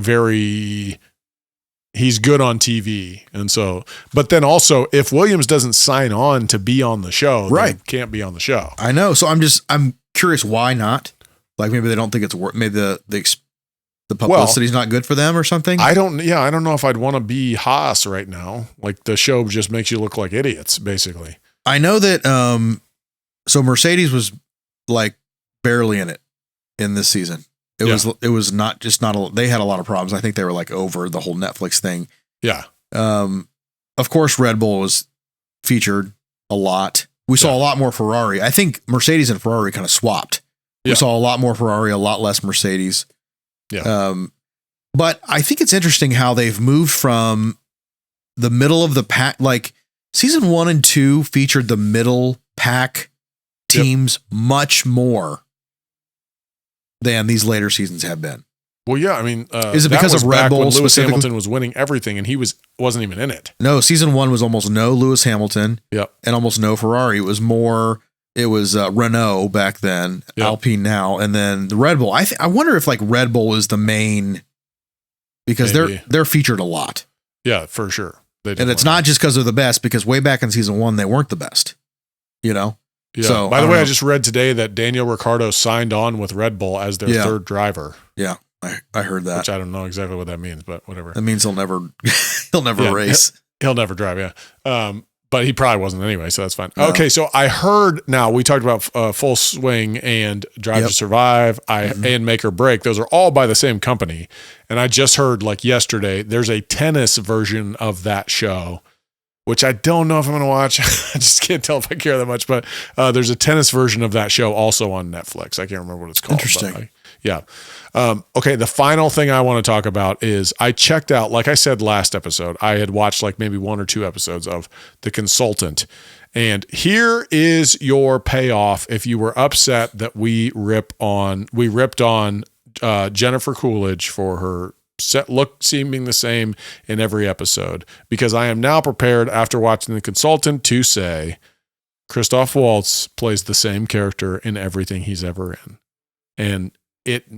Speaker 1: he's good on TV. And so, but then also if Williams doesn't sign on to be on the show,
Speaker 2: right,
Speaker 1: then he can't be on the show.
Speaker 2: I know. So I'm curious why not? Like maybe they don't think it's worth, maybe the publicity's not good for them or something.
Speaker 1: I don't know if I'd want to be Haas right now. Like the show just makes you look like idiots, basically.
Speaker 2: I know that, so Mercedes was like barely in it in this season. It was not they had a lot of problems. I think they were like over the whole Netflix thing.
Speaker 1: Yeah.
Speaker 2: Of course, Red Bull was featured a lot. We saw a lot more Ferrari. I think Mercedes and Ferrari kind of swapped. We saw a lot more Ferrari, a lot less Mercedes.
Speaker 1: Yeah.
Speaker 2: But I think it's interesting how they've moved from the middle of the pack. Like season 1 and 2 featured the middle pack teams much more than these later seasons have been.
Speaker 1: Well, yeah, I mean,
Speaker 2: is it because of Red Bull?
Speaker 1: Lewis Hamilton was winning everything, and he wasn't even in it.
Speaker 2: No, season 1 was almost no Lewis Hamilton.
Speaker 1: Yep.
Speaker 2: And almost no Ferrari. It was Renault back then, Alpine now, and then the Red Bull. I wonder if like Red Bull is the main, because they're featured a lot.
Speaker 1: Yeah, for sure.
Speaker 2: And it's not just because they're the best, because way back in season 1 they weren't the best.
Speaker 1: Yeah.
Speaker 2: So
Speaker 1: by the way, I just read today that Daniel Ricciardo signed on with Red Bull as their third driver.
Speaker 2: Yeah. I heard that.
Speaker 1: Which I don't know exactly what that means, but whatever.
Speaker 2: That means he'll never race.
Speaker 1: He'll never drive, yeah. But he probably wasn't anyway, so that's fine.
Speaker 2: No.
Speaker 1: Okay, so I heard, now we talked about Full Swing and Drive to Survive and Make or Break. Those are all by the same company. And I just heard like yesterday, there's a tennis version of that show, which I don't know if I'm going to watch. I just can't tell if I care that much, but there's a tennis version of that show also on Netflix. I can't remember what it's called.
Speaker 2: Interesting.
Speaker 1: Yeah. Okay. The final thing I want to talk about is I checked out, like I said last episode, I had watched like maybe 1 or 2 episodes of The Consultant. And here is your payoff if you were upset that we ripped on Jennifer Coolidge for her look seeming the same in every episode, because I am now prepared after watching The Consultant to say Christoph Waltz plays the same character in everything he's ever in. And it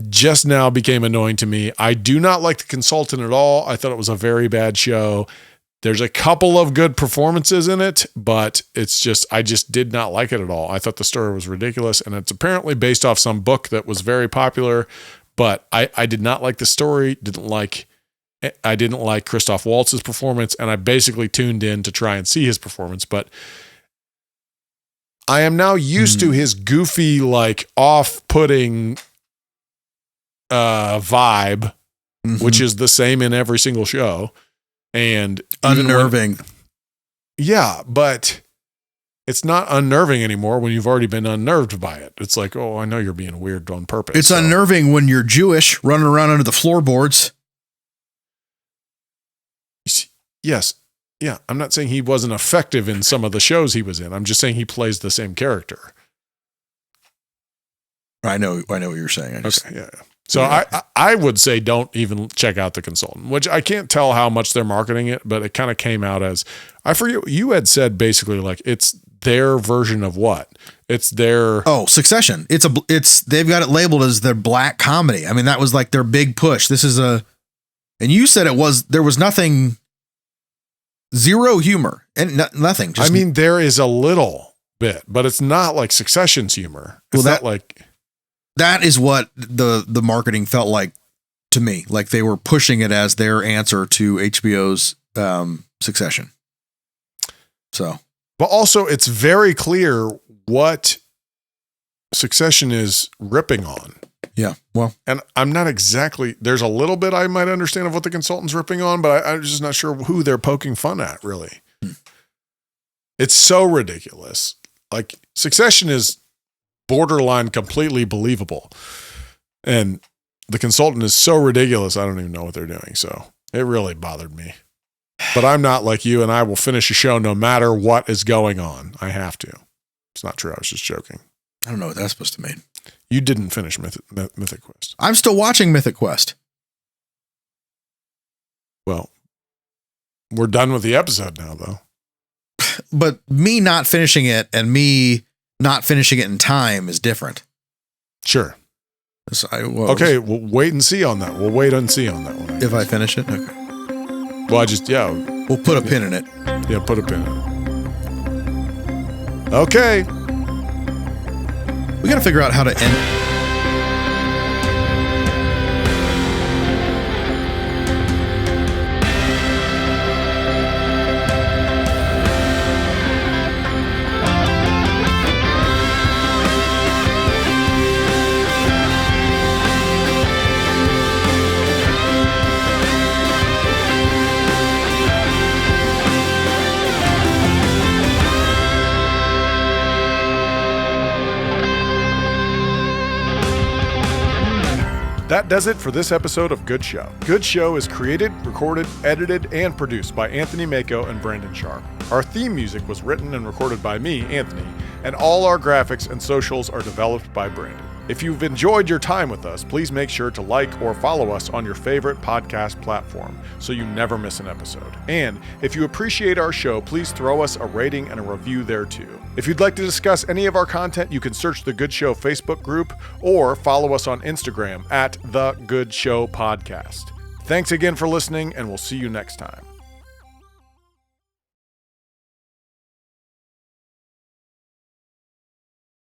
Speaker 1: just now became annoying to me. I do not like The Consultant at all. I thought it was a very bad show. There's a couple of good performances in it, but I just did not like it at all. I thought the story was ridiculous, and it's apparently based off some book that was very popular, but I did not like the story, I didn't like Christoph Waltz's performance, and I basically tuned in to try and see his performance, but I am now used to his goofy, like off-putting vibe, which is the same in every single show. And
Speaker 2: unnerving.
Speaker 1: But it's not unnerving anymore when you've already been unnerved by it. It's like, oh, I know you're being weird on purpose.
Speaker 2: It's unnerving when you're Jewish running around under the floorboards.
Speaker 1: Yes. Yeah. I'm not saying he wasn't effective in some of the shows he was in. I'm just saying he plays the same character.
Speaker 2: I know what you're saying.
Speaker 1: Okay. So I would say don't even check out The Consultant, which I can't tell how much they're marketing it, but it kind of came out as, I forget, you had said basically like it's their version of what? It's their
Speaker 2: Succession. They've got it labeled as their black comedy. I mean, that was like their big push. And you said there was nothing, zero humor and nothing.
Speaker 1: I mean, there is a little bit, but it's not like Succession's humor. It's not like.
Speaker 2: That is what the marketing felt like to me. Like they were pushing it as their answer to HBO's Succession. So,
Speaker 1: but also it's very clear what Succession is ripping on.
Speaker 2: Yeah. Well,
Speaker 1: and I'm not exactly, there's a little bit I might understand of what The Consultant's ripping on, but I'm just not sure who they're poking fun at, really. It's so ridiculous. Like Succession is borderline completely believable. And The Consultant is so ridiculous, I don't even know what they're doing. So it really bothered me. But I'm not like you, and I will finish a show no matter what is going on. I have to. It's not true. I was just joking.
Speaker 2: I don't know what that's supposed to mean.
Speaker 1: You didn't finish Mythic Quest.
Speaker 2: I'm still watching Mythic Quest.
Speaker 1: Well, we're done with the episode now, though.
Speaker 2: But me not finishing it and me not finishing it in time is different.
Speaker 1: Sure. Okay, we'll wait and see on that. We'll wait and see on that one.
Speaker 2: If I finish it? Okay.
Speaker 1: Well,
Speaker 2: we'll put a pin in it.
Speaker 1: Yeah, put a pin in it. Okay.
Speaker 2: We got to figure out how to end.
Speaker 1: That does it for this episode of Good Show. Good Show is created, recorded, edited, and produced by Anthony Mako and Brandon Sharp. Our theme music was written and recorded by me, Anthony, and all our graphics and socials are developed by Brandon. If you've enjoyed your time with us, please make sure to like or follow us on your favorite podcast platform so you never miss an episode. And if you appreciate our show, please throw us a rating and a review there too. If you'd like to discuss any of our content, you can search The Good Show Facebook group or follow us on Instagram at The Good Show Podcast. Thanks again for listening, and we'll see you next time.